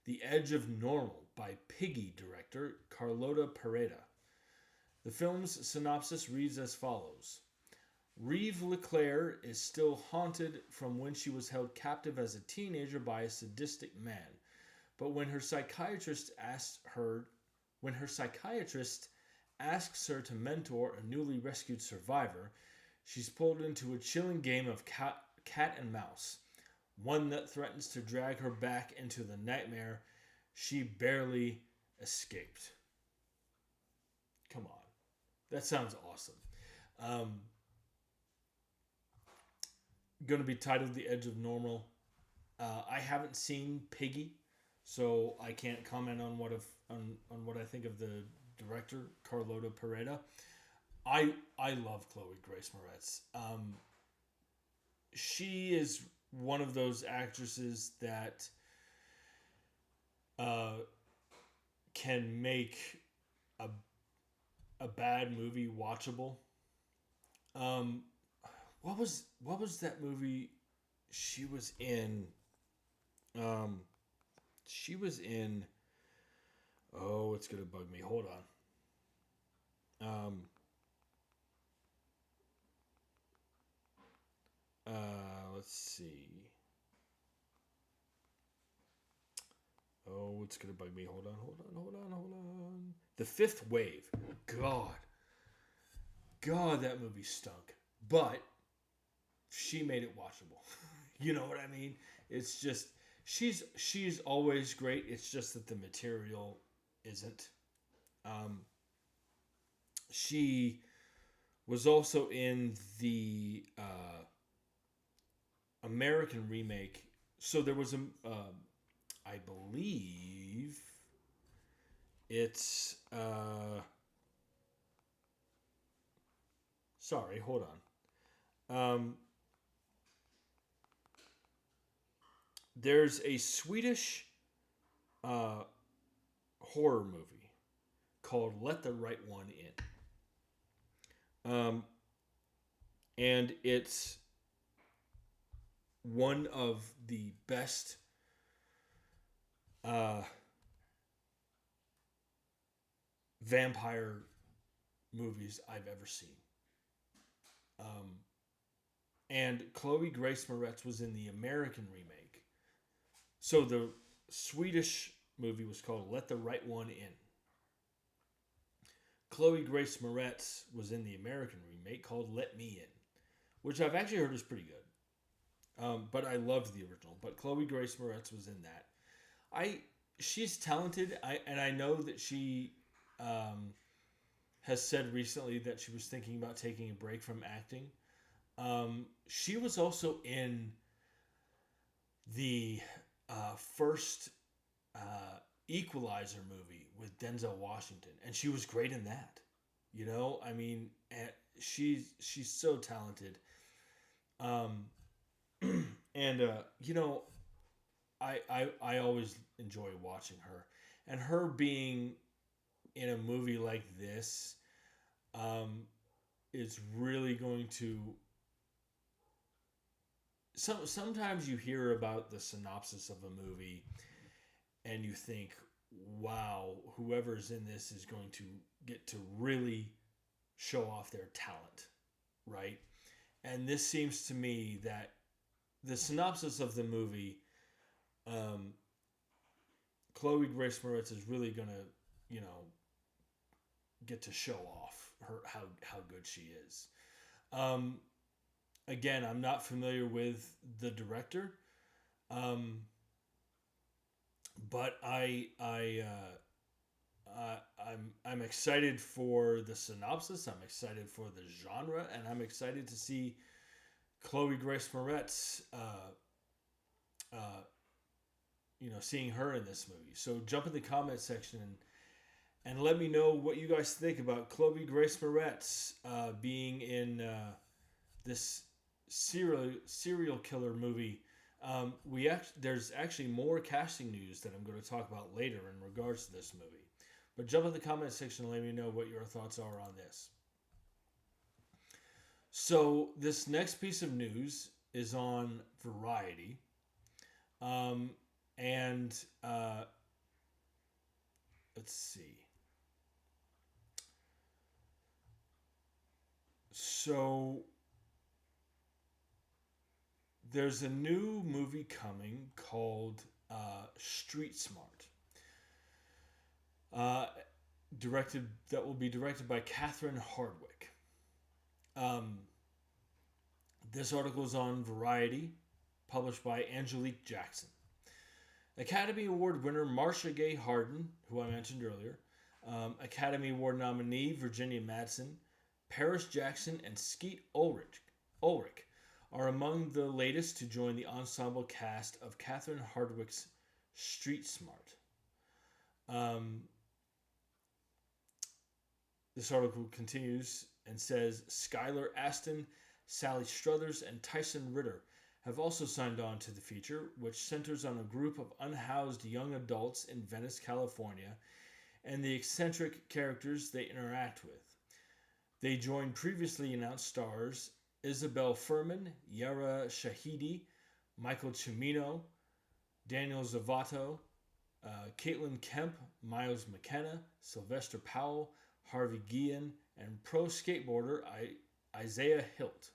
The Edge of Normal by Piggy director Carlota Pereda. The film's synopsis reads as follows. Reeve LeClaire is still haunted from when she was held captive as a teenager by a sadistic man, but when her psychiatrist asks her to mentor a newly rescued survivor, she's pulled into a chilling game of cat and mouse, one that threatens to drag her back into the nightmare she barely escaped. Come on. That sounds awesome. Going to be titled The Edge of Normal. I haven't seen Piggy, so I can't comment on what I think of the director, Carlota Pereda. I love Chloe Grace Moretz. She is one of those actresses that can make a bad movie watchable. What was that movie she was in? She was in. Oh, it's gonna bug me. Hold on. Let's see. Oh, it's gonna bug me. Hold on. The Fifth Wave. God, that movie stunk. But she made it watchable. You know what I mean? It's just she's always great. It's just that the material isn't. She was also in the American remake. So there was I believe it's sorry, hold on. There's a Swedish horror movie called Let the Right One In. And it's one of the best uh, vampire movies I've ever seen. Um, and Chloe Grace Moretz was in the American remake. So the Swedish movie was called Let the Right One In. Chloe Grace Moretz was in the American remake called Let Me In, which I've actually heard is pretty good. But I loved the original. But Chloe Grace Moretz was in that. She's talented. I know that she has said recently that she was thinking about taking a break from acting. She was also in the first Equalizer movie with Denzel Washington, and she was great in that. You know, I mean, she's so talented. Um, and you know, I always enjoy watching her, and her being in a movie like this um, is really going to. Sometimes you hear about the synopsis of a movie and you think, wow, whoever's in this is going to get to really show off their talent, right? And this seems to me that the synopsis of the movie, um, Chloe Grace Moretz is really gonna, you know, get to show off her how good she is. Um, Again, I'm not familiar with the director, um, but I'm excited for the synopsis. I'm excited for the genre, and I'm excited to see Chloe Grace Moretz. Uh, seeing her in this movie. So jump in the comment section and let me know what you guys think about Chloe Grace Moretz being in this serial killer movie. There's actually more casting news that I'm going to talk about later in regards to this movie. But jump in the comment section and let me know what your thoughts are on this. So this next piece of news is on Variety. And let's see. So there's a new movie coming called Street Smart. That will be directed by Catherine Hardwicke. Um, this article is on Variety, published by Angelique Jackson. Academy Award winner Marcia Gay Harden, who I mentioned earlier, Academy Award nominee Virginia Madsen, Paris Jackson, and Skeet Ulrich are among the latest to join the ensemble cast of Catherine Hardwicke's Street Smart. This article continues and says Skylar Aston, Sally Struthers, and Tyson Ritter have also signed on to the feature, which centers on a group of unhoused young adults in Venice, California, and the eccentric characters they interact with. They join previously announced stars Isabel Furman, Yara Shahidi, Michael Cimino, Daniel Zavato, Caitlin Kemp, Miles McKenna, Sylvester Powell, Harvey Guillen, and pro skateboarder Isaiah Hilt.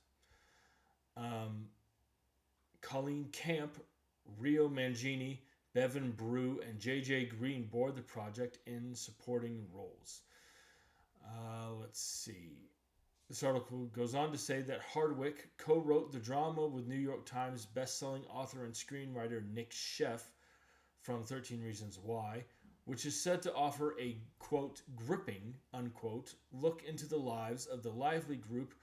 Colleen Camp, Rio Mangini, Bevan Brew, and J.J. Green board the project in supporting roles. Let's see. This article goes on to say that Hardwicke co-wrote the drama with New York Times bestselling author and screenwriter Nick Sheff from 13 Reasons Why, which is said to offer a, quote, gripping, unquote, look into the lives of the lively group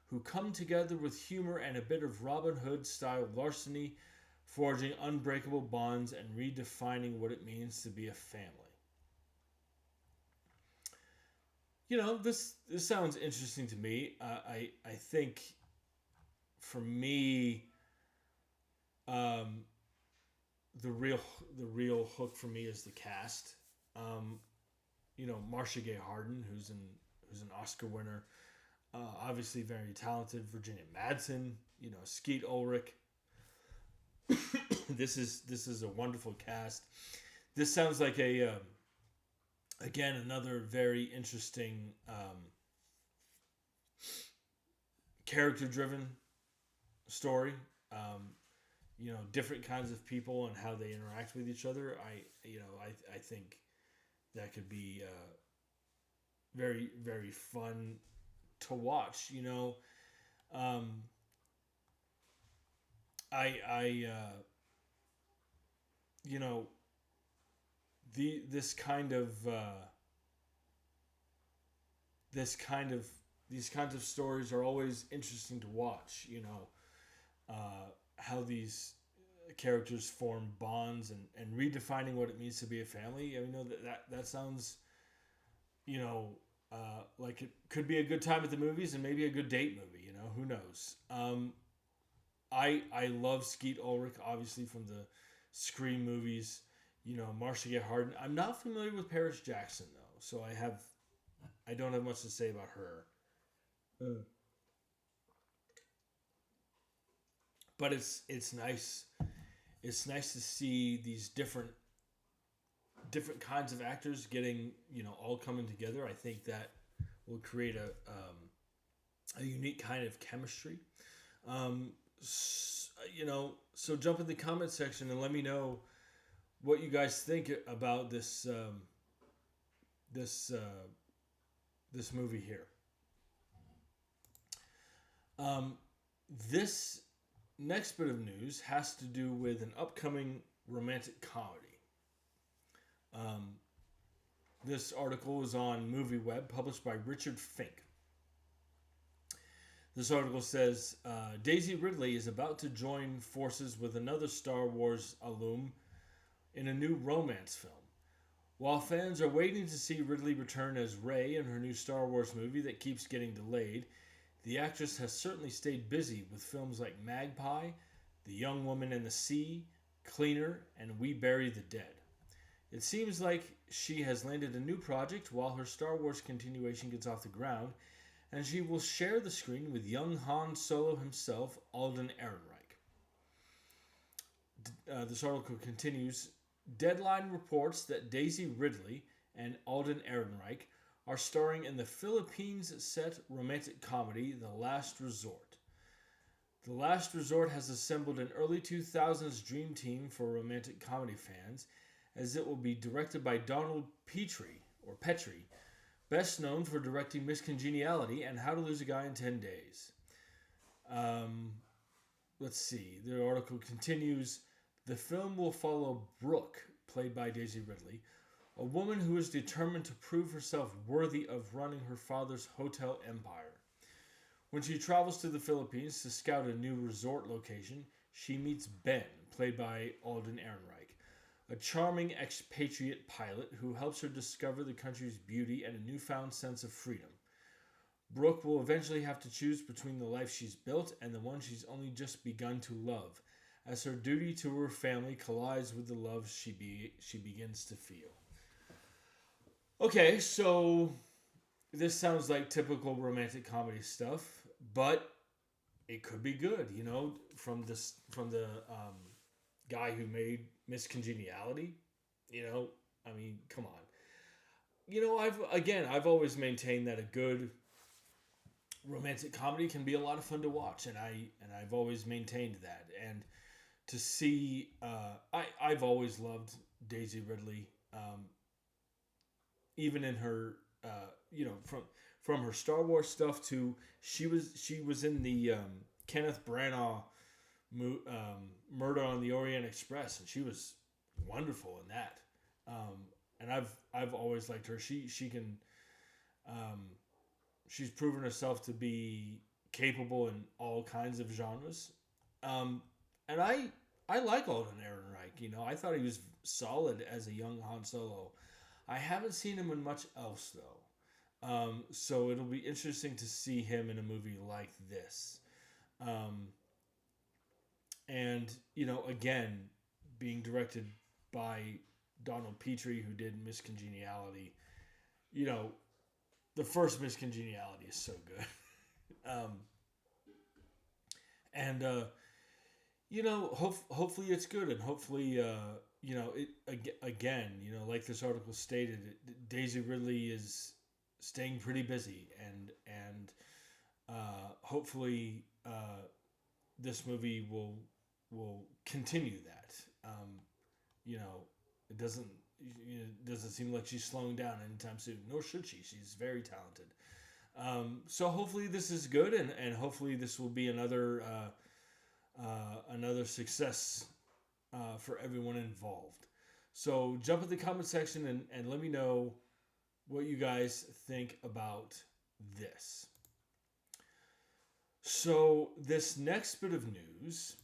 who come together with humor and a bit of Robin Hood-style larceny, forging unbreakable bonds and redefining what it means to be a family. You know, this sounds interesting to me. I think, for me, the real hook for me is the cast. Marcia Gay Harden, who's an Oscar winner, obviously very talented. Virginia Madsen, Skeet Ulrich. This is a wonderful cast. this sounds like a again another very interesting character driven story. Different kinds of people and how they interact with each other. I think that could be very very fun to watch. Um, I you know the this kind of these kinds of stories are always interesting to watch. How these characters form bonds and redefining what it means to be a family. I mean, that sounds, like it could be a good time at the movies and maybe a good date movie. Who knows? I love Skeet Ulrich, obviously from the Scream movies. Marcia Gay Harden. I'm not familiar with Paris Jackson though, so I don't have much to say about her. Uh, But it's nice. It's nice to see these different kinds of actors getting all coming together. I think that will create a unique kind of chemistry. Um, so jump in the comment section and let me know what you guys think about this this movie here. Um, this next bit of news has to do with an upcoming romantic comedy. Um, this article is on MovieWeb, published by Richard Fink. This article says Daisy Ridley is about to join forces with another Star Wars alum in a new romance film. While fans are waiting to see Ridley return as Rey in her new Star Wars movie that keeps getting delayed, the actress has certainly stayed busy with films like Magpie, The Young Woman and the Sea, Cleaner, and We Bury the Dead. It seems like she has landed a new project while her Star Wars continuation gets off the ground, and she will share the screen with young Han Solo himself, Alden Ehrenreich. This article continues. Deadline reports that Daisy Ridley and Alden Ehrenreich are starring in the Philippines set romantic comedy The Last Resort. The Last Resort has assembled an early 2000s dream team for romantic comedy fans, as it will be directed by Donald Petrie, best known for directing Miss Congeniality and How to Lose a Guy in 10 Days. Let's see. The article continues. The film will follow Brooke, played by Daisy Ridley, a woman who is determined to prove herself worthy of running her father's hotel empire. When she travels to the Philippines to scout a new resort location, she meets Ben, played by Alden Ehrenreich, a charming expatriate pilot who helps her discover the country's beauty and a newfound sense of freedom. Brooke will eventually have to choose between the life she's built and the one she's only just begun to love, as her duty to her family collides with the love she begins to feel. Okay, so this sounds like typical romantic comedy stuff, but it could be good, from the guy who made Miss Congeniality. I mean, come on. I've always maintained that a good romantic comedy can be a lot of fun to watch, and I've always maintained that. And to see, I've always loved Daisy Ridley, even in her, from her Star Wars stuff to she was in the Kenneth Branagh Murder on the Orient Express, and she was wonderful in that. And I've always liked her. She can, she's proven herself to be capable in all kinds of genres. And I like Alden Ehrenreich. I thought he was solid as a young Han Solo. I haven't seen him in much else though. So it'll be interesting to see him in a movie like this. And again, being directed by Donald Petrie, who did Miss Congeniality. The first Miss Congeniality is so good. And hopefully it's good, and hopefully again, like this article stated, Daisy Ridley is staying pretty busy, and hopefully this movie will continue that. It doesn't seem like she's slowing down anytime soon. Nor should she. She's very talented. So hopefully this is good, and hopefully this will be another success for everyone involved. So jump in the comment section and let me know what you guys think about this. So this next bit of news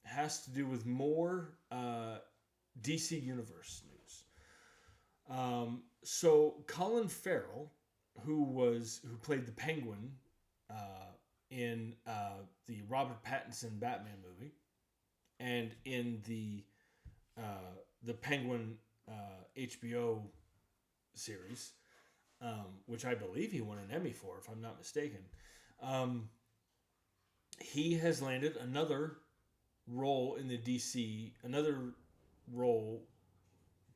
has to do with more DC Universe news. So Colin Farrell, who played the Penguin in the Robert Pattinson Batman movie, and in the Penguin HBO series, which I believe he won an Emmy for, if I'm not mistaken. He has landed another role in the DC, another role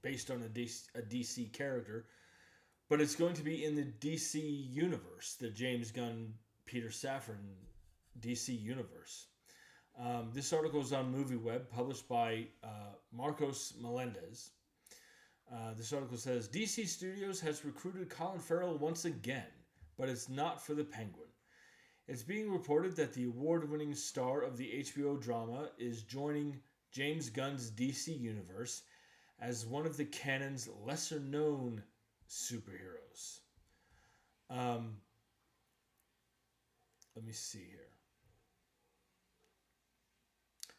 based on a DC character, but it's going to be in the DC universe, the James Gunn, Peter Safran DC universe. This article is on MovieWeb, published by Marcos Melendez. This article says, DC Studios has recruited Colin Farrell once again, but it's not for the Penguin. It's being reported that the award-winning star of the HBO drama is joining James Gunn's DC universe as one of the canon's lesser-known superheroes. Let me see here.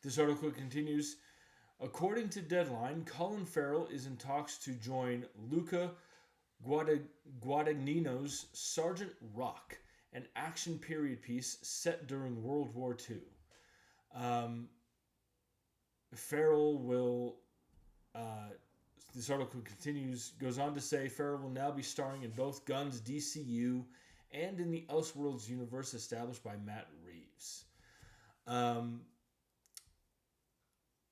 This article continues. According to Deadline, Colin Farrell is in talks to join Luca Guadagnino's Sergeant Rock, an action period piece set during World War II. Farrell will... this article goes on to say Farrell will now be starring in both Gunn's DCU and in the Elseworlds universe established by Matt Reeves.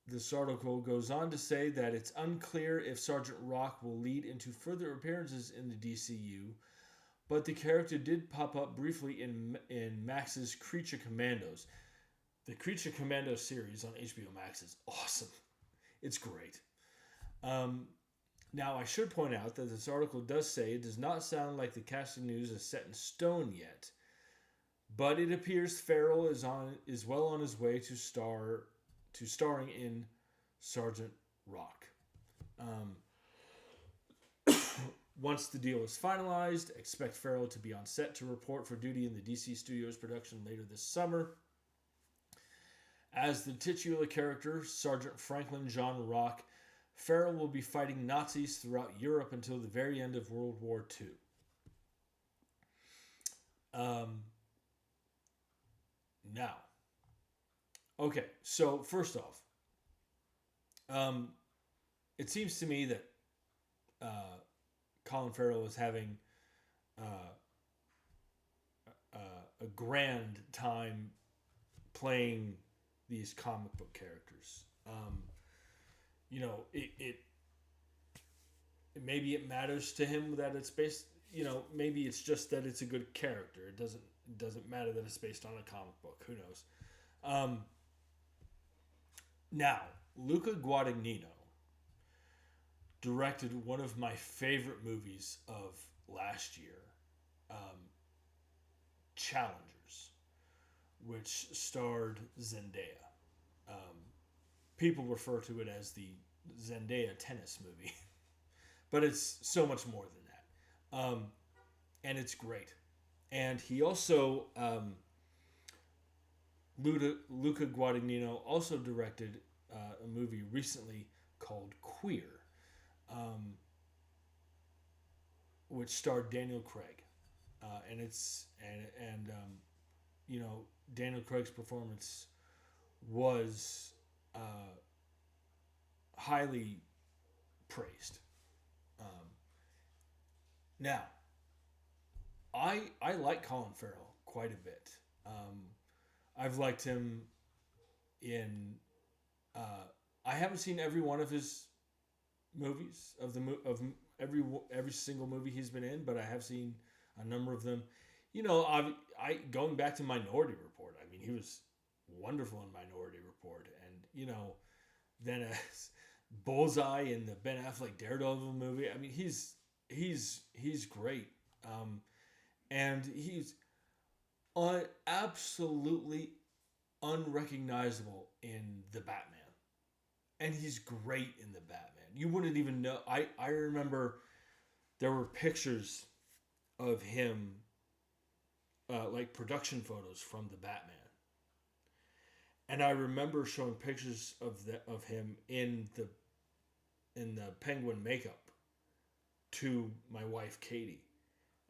This article goes on to say that it's unclear if Sergeant Rock will lead into further appearances in the DCU, but the character did pop up briefly in Max's Creature Commandos. The Creature Commando series on HBO Max is awesome. It's great. Now, I should point out that this article does say it does not sound like the casting news is set in stone yet, but it appears Farrell is well on his way to starring in Sergeant Rock. Once the deal is finalized, expect Farrell to be on set to report for duty in the DC Studios production later this summer. As the titular character, Sergeant Franklin John Rock, Farrell will be fighting Nazis throughout Europe until the very end of World War II. Now, okay, so first off, it seems to me that Colin Farrell is having a grand time playing these comic book characters. Maybe it matters to him that it's based. Maybe it's just that it's a good character. It doesn't matter that it's based on a comic book. Who knows? Now, Luca Guadagnino directed one of my favorite movies of last year, Challengers, which starred Zendaya. People refer to it as the Zendaya tennis movie, but it's so much more than that. And it's great. And he also, Luca Guadagnino also directed a movie recently called Queer, which starred Daniel Craig. Daniel Craig's performance was highly praised. Now, I like Colin Farrell quite a bit. I've liked him in... I haven't seen every one of his movies of every single movie he's been in, but I have seen a number of them. I going back to Minority Report. I mean, he was wonderful in Minority Report, and then as Bullseye in the Ben Affleck Daredevil movie. I mean, he's great, and he's absolutely unrecognizable in the Batman, and he's great in the Batman. You wouldn't even know. I remember there were pictures of him, like production photos from the Batman, and I remember showing pictures of him in the Penguin makeup to my wife Katie,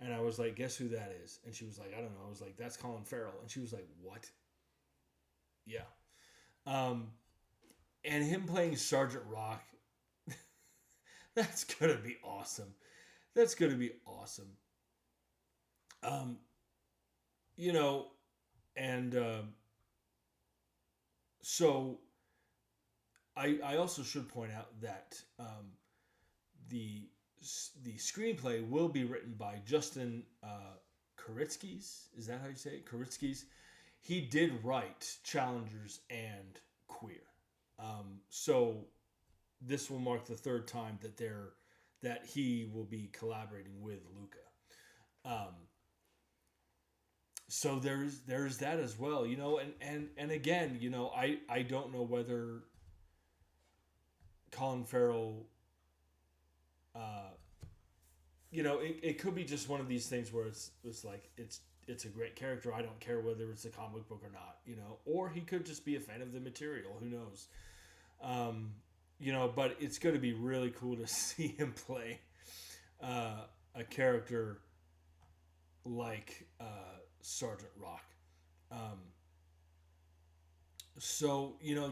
and I was like, "Guess who that is?" And she was like, "I don't know." I was like, "That's Colin Farrell," and she was like, "What?" Yeah, and him playing Sergeant Rock, that's gonna be awesome. That's gonna be awesome. Um, you know, and so I also should point out that the the screenplay will be written by Justin Koritskis. Is that how you say it? Koritskis. He did write Challengers and Queer. So this will mark the third time that he will be collaborating with Luca. Um, so there's that as well, and again, I don't know whether Colin Farrell, uh, it could be just one of these things where it's like it's a great character. I don't care whether it's a comic book or not, or he could just be a fan of the material. Who knows? But it's going to be really cool to see him play a character like Sergeant Rock. Um,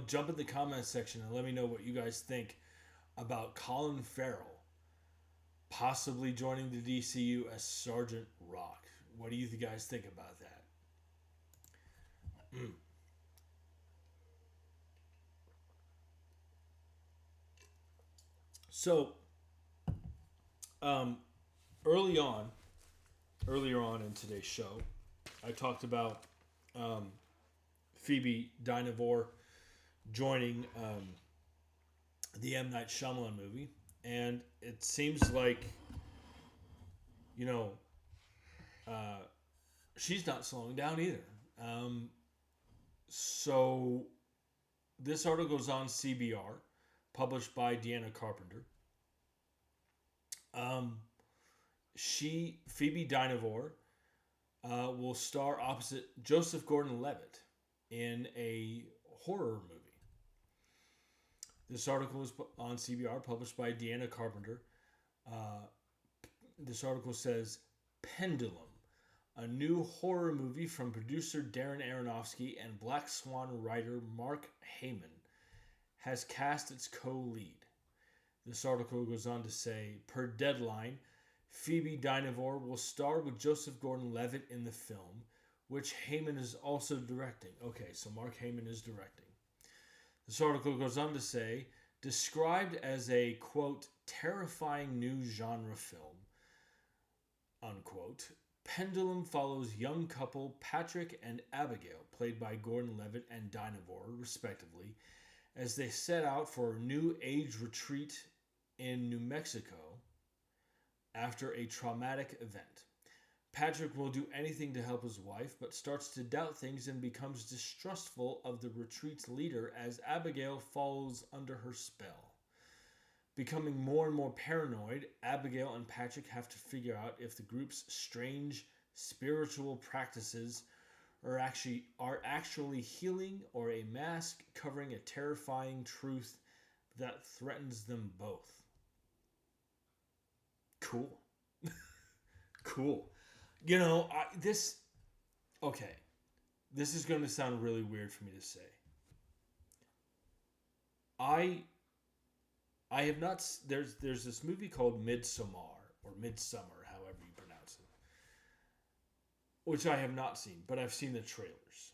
jump in the comments section and let me know what you guys think about Colin Farrell possibly joining the DCU as Sergeant Rock. What do you guys think about that? So, um, early on, earlier on in today's show, I talked about Phoebe Dynevor joining the M. Night Shyamalan movie, and it seems like, you know, uh, she's not slowing down either. So this article is on CBR, published by Deanna Carpenter. Um, Phoebe Dynevor, will star opposite Joseph Gordon-Levitt in a horror movie. This article is on CBR, published by Deanna Carpenter. Uh, this article says Pendulum, a new horror movie from producer Darren Aronofsky and Black Swan writer Mark Heyman, has cast its co-lead. This article goes on to say, per Deadline, Phoebe Dynevor will star with Joseph Gordon-Levitt in the film, which Heyman is also directing. Okay, so Mark Heyman is directing. This article goes on to say, described as a, quote, terrifying new genre film, unquote, Pendulum follows young couple Patrick and Abigail, played by Gordon-Levitt and Dynevor, respectively, as they set out for a new age retreat in New Mexico after a traumatic event. Patrick will do anything to help his wife, but starts to doubt things and becomes distrustful of the retreat's leader as Abigail falls under her spell. Becoming more and more paranoid, Abigail and Patrick have to figure out if the group's strange spiritual practices are actually healing or a mask covering a terrifying truth that threatens them both. Cool. Cool. Okay. This is going to sound really weird for me to say. I have not. There's this movie called Midsommar or Midsummer, however you pronounce it, which I have not seen, but I've seen the trailers.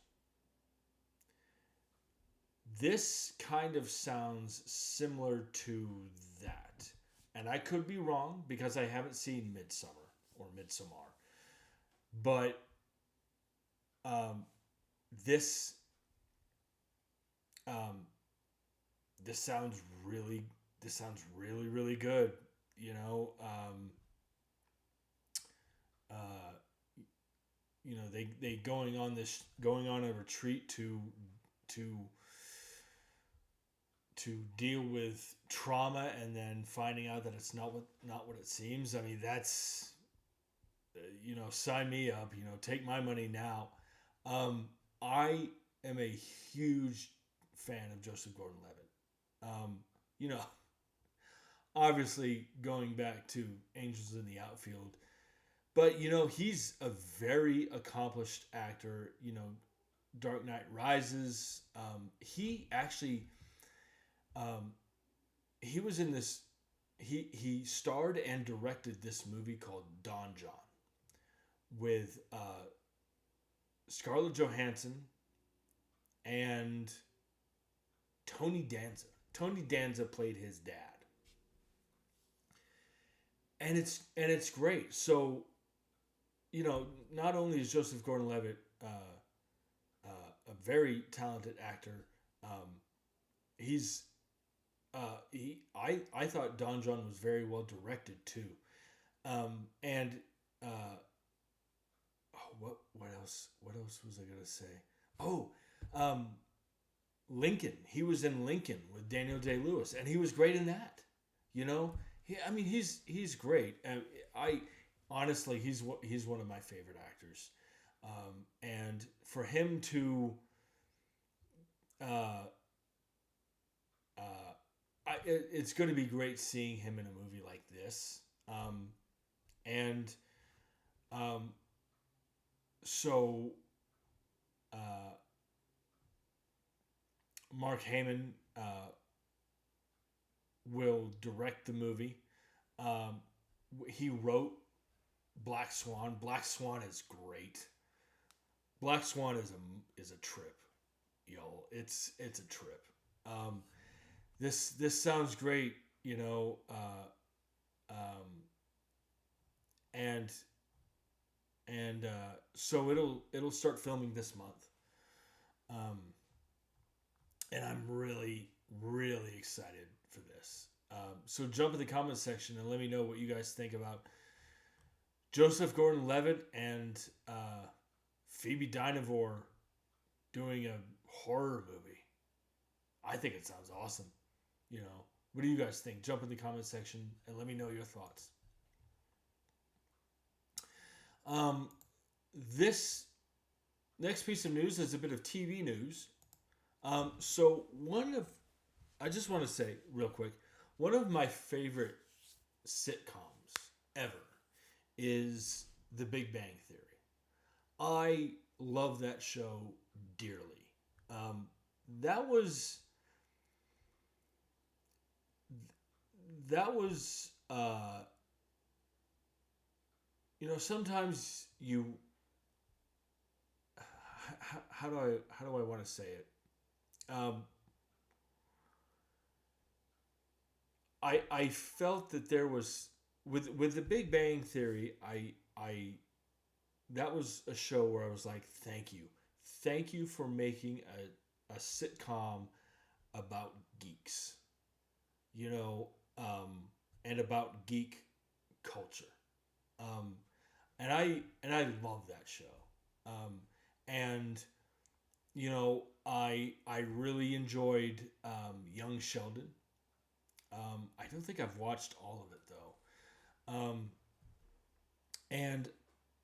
This kind of sounds similar to that. and I could be wrong because I haven't seen Midsummer or Midsommar, but um, this um, this sounds really really good. You know, uh, they going on a retreat to deal with trauma and then finding out that it's not what it seems. I mean, that's sign me up. Take my money now. I am a huge fan of Joseph Gordon-Levitt. You know, obviously going back to Angels in the Outfield, but he's a very accomplished actor. Dark Knight Rises. He actually um, he was in this. He starred and directed this movie called Don John with Scarlett Johansson and Tony Danza. Tony Danza played his dad, and it's great. So not only is Joseph Gordon-Levitt a very talented actor, he's I thought Don John was very well directed too, and what else was I gonna say? Oh, Lincoln. He was in Lincoln with Daniel Day-Lewis, and he was great in that. I mean, he's great. I honestly, he's one of my favorite actors, and for him to, it's going to be great seeing him in a movie like this, and so Mark Hamill will direct the movie. He wrote Black Swan. Black Swan is great. Black Swan is a trip, y'all. It's a trip. This sounds great, and so it'll start filming this month, and I'm really really excited for this. So jump in the comments section and let me know what you guys think about Joseph Gordon-Levitt and Phoebe Dynevor doing a horror movie. I think it sounds awesome. What do you guys think? Jump in the comments section and let me know your thoughts. This next piece of news is a bit of TV news. I just want to say real quick, one of my favorite sitcoms ever is The Big Bang Theory. I love that show dearly. That was sometimes you how do I want to say it? I felt that there was with The Big Bang Theory. I that was a show where I was like, thank you for making a sitcom about geeks, and about geek culture, and I love that show, and I really enjoyed Young Sheldon. I don't think I've watched all of it though. And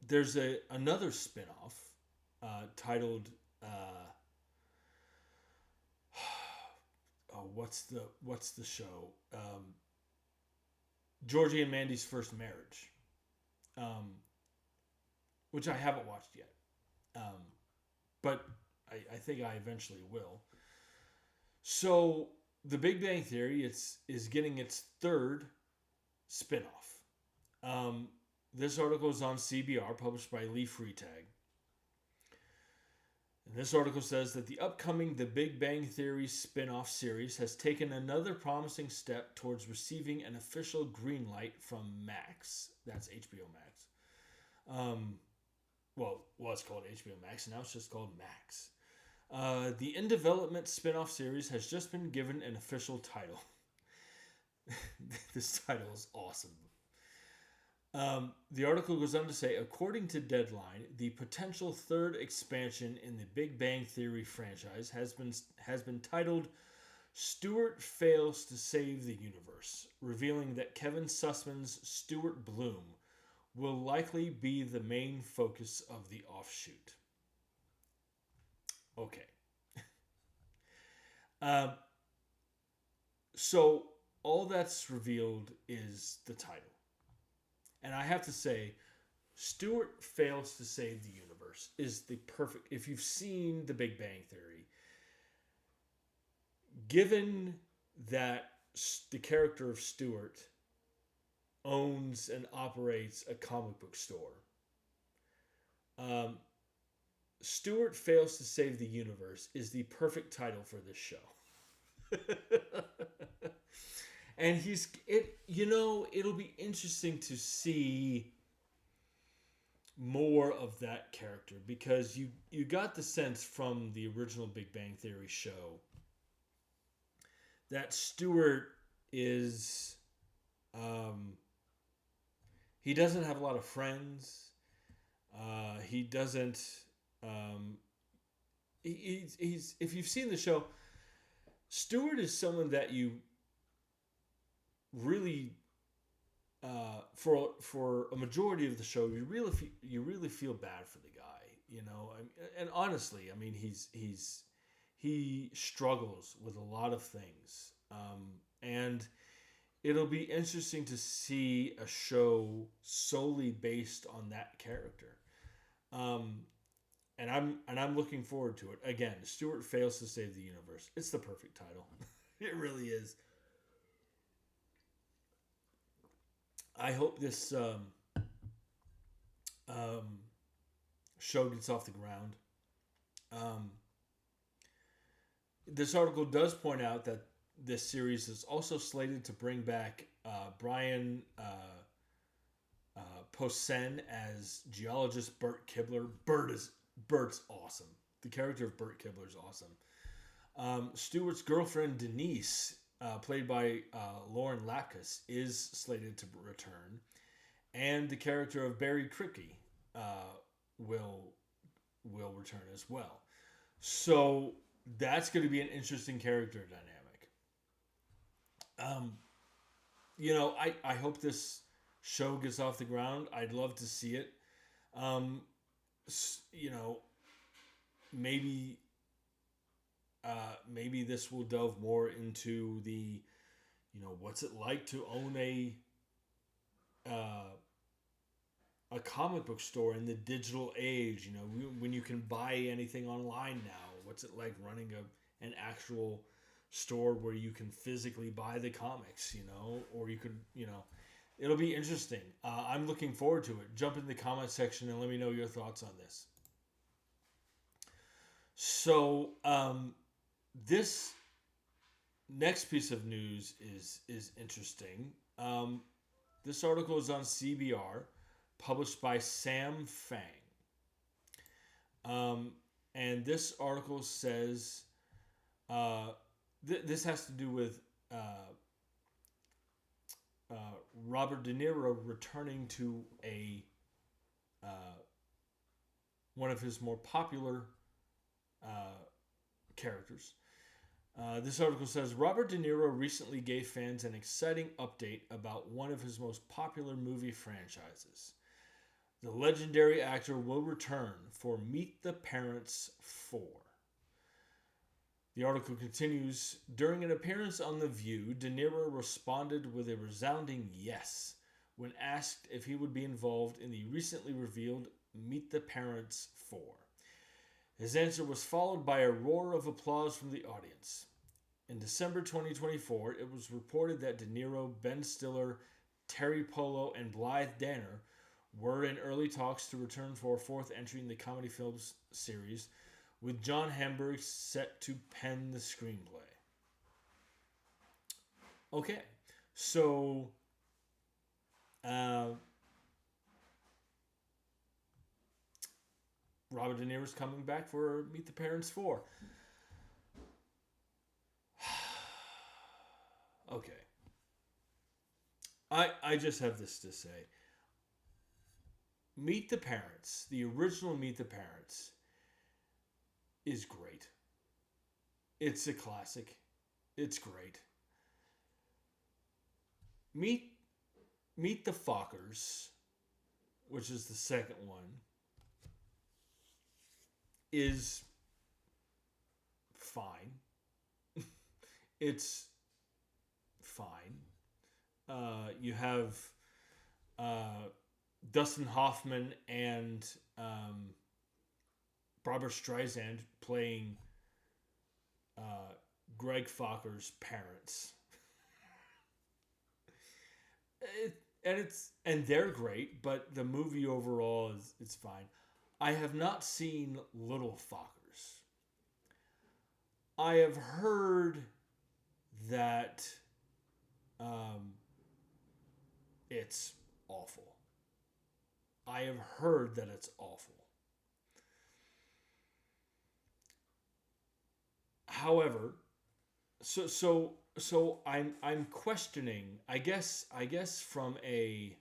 there's another spinoff titled what's the show? Georgie and Mandy's First Marriage, which I haven't watched yet, but I think I eventually will. So The Big Bang Theory is getting its third spinoff. This article is on CBR, published by Lee Freitag. And this article says that the upcoming The Big Bang Theory spin-off series has taken another promising step towards receiving an official green light from Max. That's HBO Max. Well, it was called HBO Max, and now it's just called Max. The in development spin-off series has just been given an official title. This title is awesome. The article goes on to say, according to Deadline, the potential third expansion in the Big Bang Theory franchise has been titled "Stewart Fails to Save the Universe," revealing that Kevin Sussman's Stuart Bloom will likely be the main focus of the offshoot. Okay. So all that's revealed is the title. And I have to say, Stewart Fails to Save the Universe is the perfect... If you've seen The Big Bang Theory, given that the character of Stewart owns and operates a comic book store, Stewart Fails to Save the Universe is the perfect title for this show. And it'll be interesting to see more of that character, because you got the sense from the original Big Bang Theory show that Stewart is he doesn't have a lot of friends. He doesn't he's if you've seen the show, Stewart is someone that you really for a majority of the show you really feel bad for the guy, and honestly, I mean, he struggles with a lot of things, and it'll be interesting to see a show solely based on that character, and I'm looking forward to it. Again, Stewart Fails to Save the Universe. It's the perfect title. It really is. I hope this show gets off the ground. This article does point out that this series is also slated to bring back Brian Posehn as geologist Bert Kibler. Bert's awesome. The character of Bert Kibler is awesome. Stewart's girlfriend Denise, played by Lauren Lapkus, is slated to return, and the character of Barry Kripke will return as well. So that's going to be an interesting character dynamic. I hope this show gets off the ground. I'd love to see it. Maybe this will delve more into the, what's it like to own a comic book store in the digital age. When you can buy anything online now. What's it like running an actual store where you can physically buy the comics, or you could, it'll be interesting. I'm looking forward to it. Jump in the comment section and let me know your thoughts on this. So, this next piece of news is interesting. This article is on CBR, published by Sam Fang. And this article says this has to do with Robert De Niro returning to one of his more popular characters. This article says Robert De Niro recently gave fans an exciting update about one of his most popular movie franchises. The legendary actor will return for Meet the Parents 4. The article continues, during an appearance on The View, De Niro responded with a resounding yes when asked if he would be involved in the recently revealed Meet the Parents 4. His answer was followed by a roar of applause from the audience. In December 2024, it was reported that De Niro, Ben Stiller, Terry Polo, and Blythe Danner were in early talks to return for a fourth entry in the comedy films series, with John Hamburg set to pen the screenplay. Okay, so Robert De Niro's coming back for Meet the Parents 4. Okay. I just have this to say. Meet the Parents, the original Meet the Parents, is great. It's a classic. It's great. Meet the Fockers, which is the second one, is fine. It's fine. You have Dustin Hoffman and Barbara Streisand playing Greg Focker's parents. And they're great, but the movie overall it's fine. I have not seen Little Fockers. I have heard that it's awful. I have heard that it's awful. However, so I'm questioning. I guess from a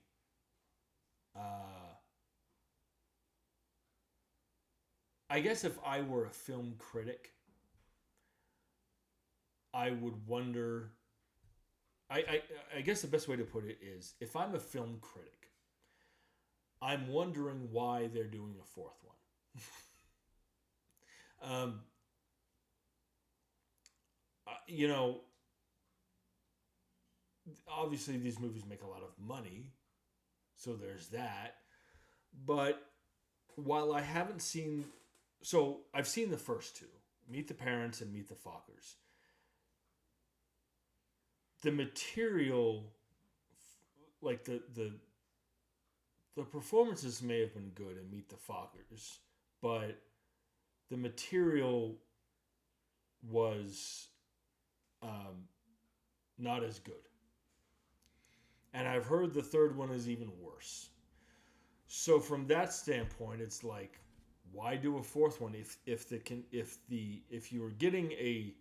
I guess if I were a film critic, I would wonder. I guess the best way to put it is, if I'm a film critic, I'm wondering why they're doing a fourth one. You know, obviously these movies make a lot of money, so there's that. But while I haven't seen, so I've seen the first two, Meet the Parents and Meet the Fockers. The material, like the performances may have been good in Meet the Fockers, but the material was not as good. And I've heard the third one is even worse. So from that standpoint, it's like, why do a fourth one if you were getting a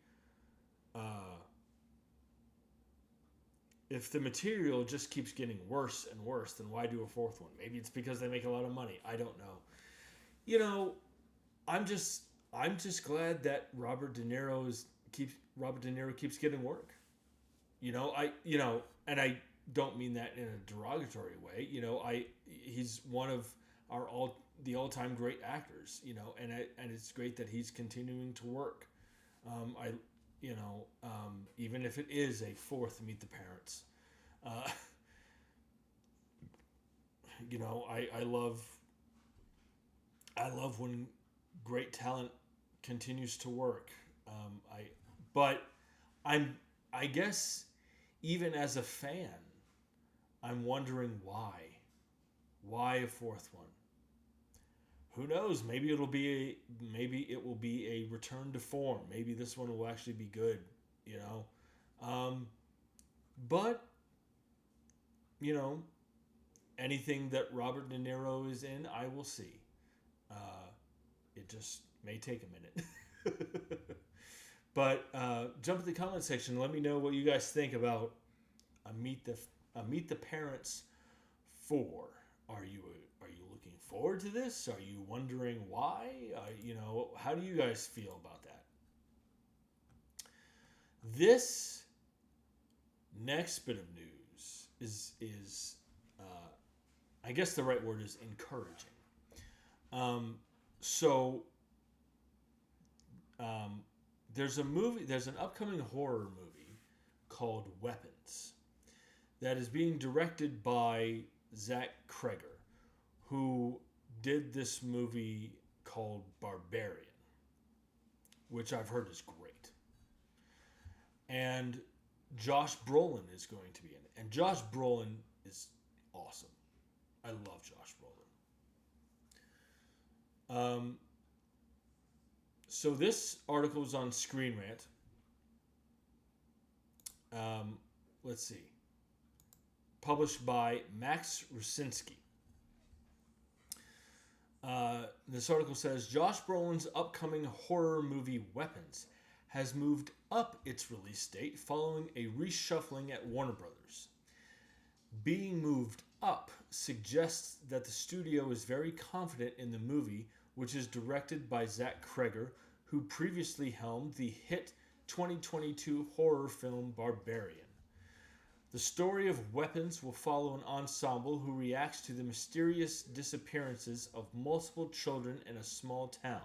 if the material just keeps getting worse and worse, then why do a fourth one? Maybe it's because they make a lot of money. I don't know. You know, I'm just glad that Robert De Niro keeps getting work. You know, and I don't mean that in a derogatory way. You know, he's one of the all-time great actors. You know, and it's great that he's continuing to work. Even if it is a fourth Meet the Parents. I love when great talent continues to work. I guess even as a fan, I'm wondering why a fourth one. Who knows? Maybe it will be a return to form. Maybe this one will actually be good, you know. But you know, anything that Robert De Niro is in, I will see. It just may take a minute. But jump in the comment section. Let me know what you guys think about Meet the Parents 4. Are you looking forward to this? Are you wondering why? How do you guys feel about that? This next bit of news is I guess the right word is encouraging. There's an upcoming horror movie called Weapons that is being directed by Zach Kreger, who did this movie called Barbarian, which I've heard is great. And Josh Brolin is going to be in it. And Josh Brolin is awesome. I love Josh Brolin. So this article is on Screen Rant. Let's see. Published by Max Rusinski. This article says Josh Brolin's upcoming horror movie Weapons has moved up its release date following a reshuffling at Warner Brothers. Being moved up suggests that the studio is very confident in the movie, which is directed by Zach Cregger, who previously helmed the hit 2022 horror film Barbarian. The story of Weapons will follow an ensemble who reacts to the mysterious disappearances of multiple children in a small town.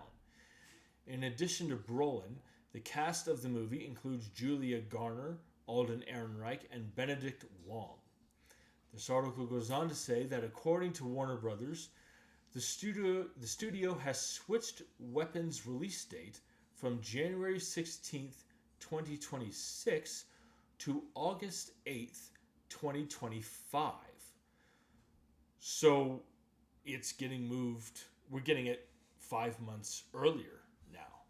In addition to Brolin, the cast of the movie includes Julia Garner, Alden Ehrenreich, and Benedict Wong. This article goes on to say that according to Warner Brothers, the studio has switched Weapons' release date from January 16th, 2026 to August 8th, 2025. So it's getting moved. We're getting it 5 months earlier now.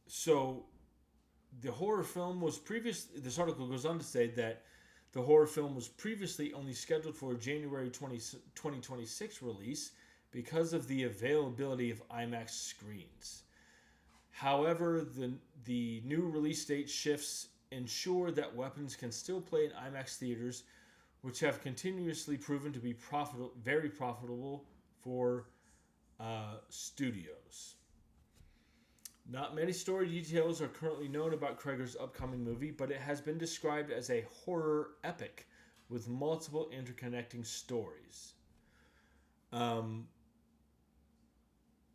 So the horror film was this article goes on to say that the horror film was previously only scheduled for a January 2026 release because of the availability of IMAX screens. However, the new release date shifts ensure that Weapons can still play in IMAX theaters, which have continuously proven to be very profitable for studios. Not many story details are currently known about Cregger's upcoming movie, but it has been described as a horror epic with multiple interconnecting stories.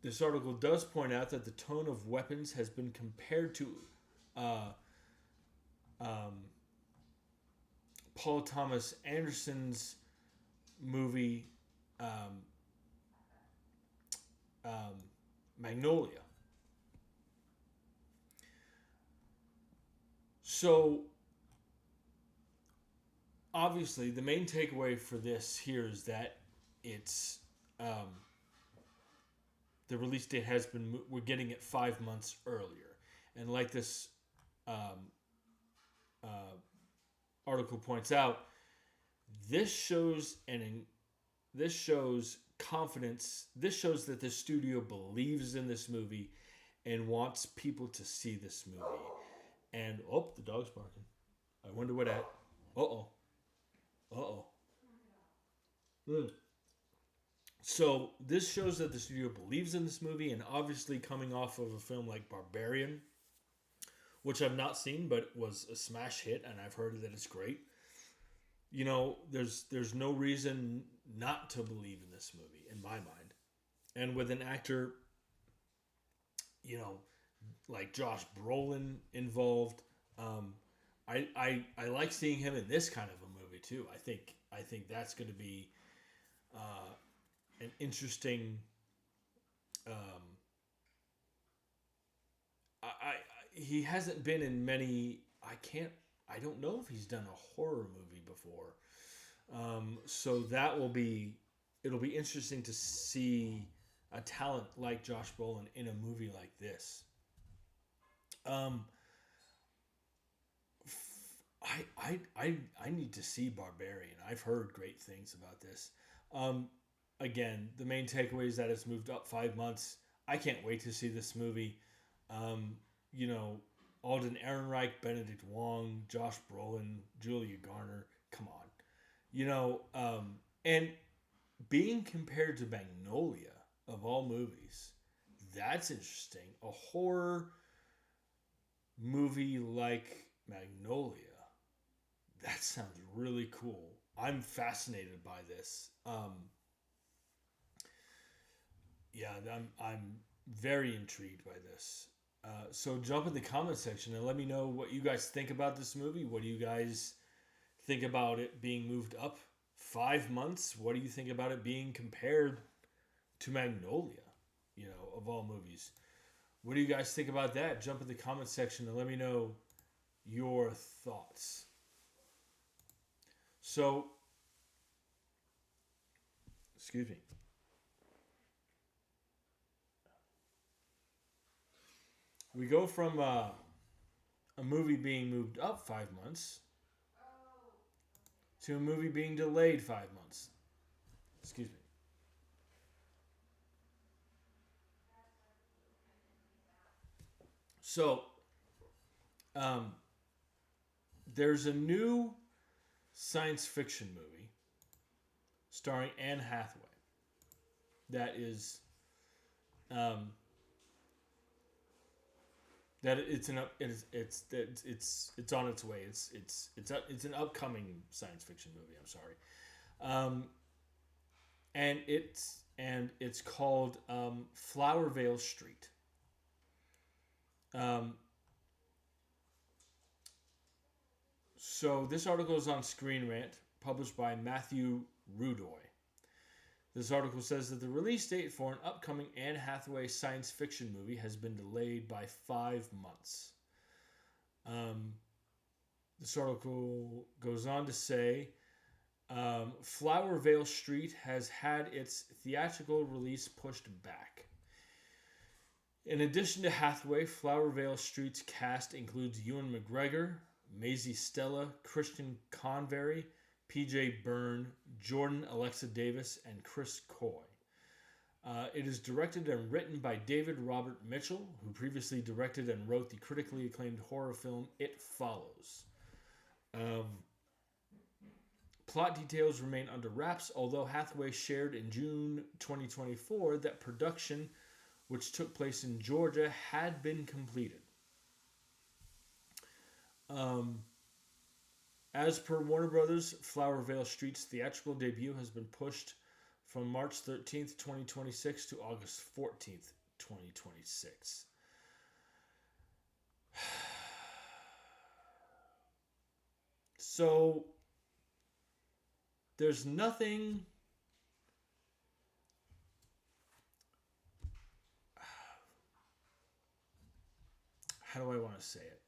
This article does point out that the tone of Weapons has been compared to Paul Thomas Anderson's movie Magnolia. So, obviously, the main takeaway for this here is that it's the release date has been. We're getting it 5 months earlier, and like this article points out, this shows confidence. This shows that the studio believes in this movie and wants people to see this movie. And the dog's barking. I wonder what at. So this shows that the studio believes in this movie, and obviously coming off of a film like Barbarian, which I've not seen but was a smash hit, and I've heard that it's great. You know, there's no reason not to believe in this movie in my mind, and with an actor, you know, like Josh Brolin involved. I like seeing him in this kind of a movie too. I think that's going to be an interesting. He hasn't been in many. I don't know if he's done a horror movie before. So it'll be interesting to see a talent like Josh Brolin in a movie like this. I need to see Barbarian. I've heard great things about this. Again, the main takeaway is that it's moved up 5 months. I can't wait to see this movie. You know, Alden Ehrenreich, Benedict Wong, Josh Brolin, Julia Garner. Come on. You know, and being compared to Magnolia, of all movies, that's interesting. A horror movie like Magnolia. That sounds really cool. I'm fascinated by this. I'm very intrigued by this. So jump in the comment section and let me know what you guys think about this movie. What do you guys think about it being moved up 5 months? What do you think about it being compared to Magnolia? You know, of all movies. What do you guys think about that? Jump in the comment section and let me know your thoughts. So, Excuse me. We go from a movie being moved up 5 months to a movie being delayed 5 months. Excuse me. So, um, there's a new science fiction movie starring Anne Hathaway that is um, that it's on its way. It's an upcoming science fiction movie. I'm sorry, um, and it's called Flowervale Street. Um, so this article is on Screen Rant, published by Matthew Rudoy. This article says that the release date for an upcoming Anne Hathaway science fiction movie has been delayed by 5 months. Um, this article goes on to say Flowervale Street has had its theatrical release pushed back. In addition to Hathaway, Flowervale Street's cast includes Ewan McGregor, Maisie Stella, Christian Convery, PJ Byrne, Jordan Alexa Davis, and Chris Coy. It is directed and written by David Robert Mitchell, who previously directed and wrote the critically acclaimed horror film It Follows. Plot details remain under wraps, although Hathaway shared in June 2024 that production, which took place in Georgia, had been completed. As per Warner Brothers, Flowervale Street's theatrical debut has been pushed from March 13th, 2026 to August 14th, 2026. So, there's nothing... How do I want to say it?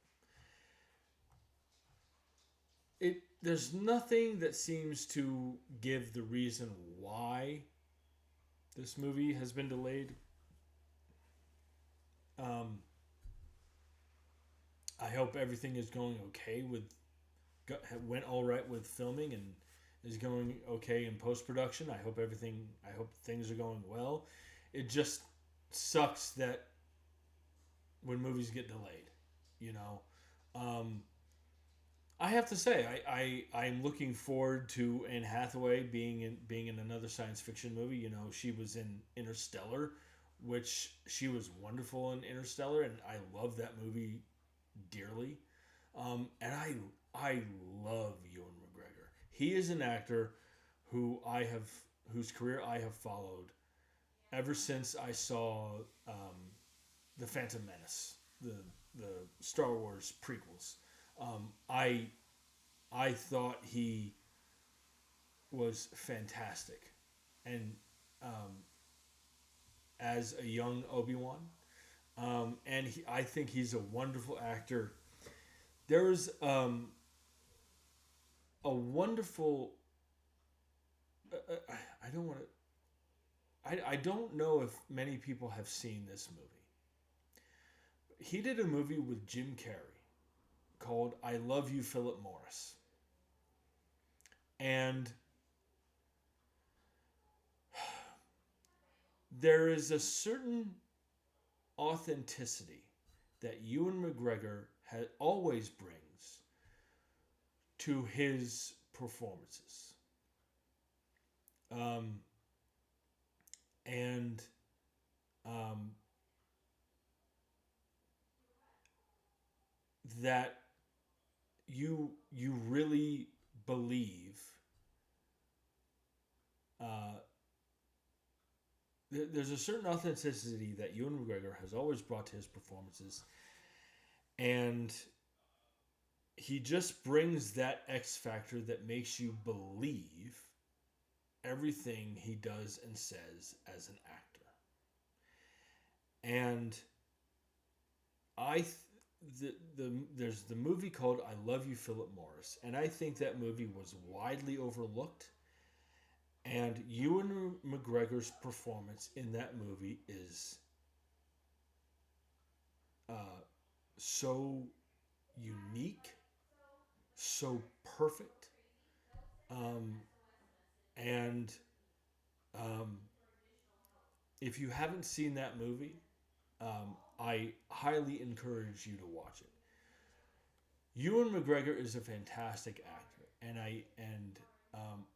There's nothing that seems to give the reason why this movie has been delayed. I hope everything is going okay went all right with filming and is going okay in post production. I hope things are going well. It just sucks that when movies get delayed, you know. I have to say, I'm looking forward to Anne Hathaway being in another science fiction movie. You know, she was in Interstellar, which she was wonderful in Interstellar, and I love that movie dearly. And I love Ewan McGregor. He is an actor whose career I have followed ever since I saw the Phantom Menace, the Star Wars prequels. I thought he was fantastic, and as a young Obi-Wan, and I think he's a wonderful actor. There's a wonderful. I don't want to. I don't know if many people have seen this movie. He did a movie with Jim Carrey called I Love You, Philip Morris. And there is a certain authenticity that Ewan McGregor always brings to his performances. And that you really believe there's a certain authenticity that Ewan McGregor has always brought to his performances, and he just brings that X factor that makes you believe everything he does and says as an actor. And there's the movie called I Love You, Philip Morris, and I think that movie was widely overlooked, And Ewan McGregor's performance in that movie is uh, so unique, so perfect, um, and um, if you haven't seen that movie, I highly encourage you to watch it. Ewan McGregor is a fantastic actor,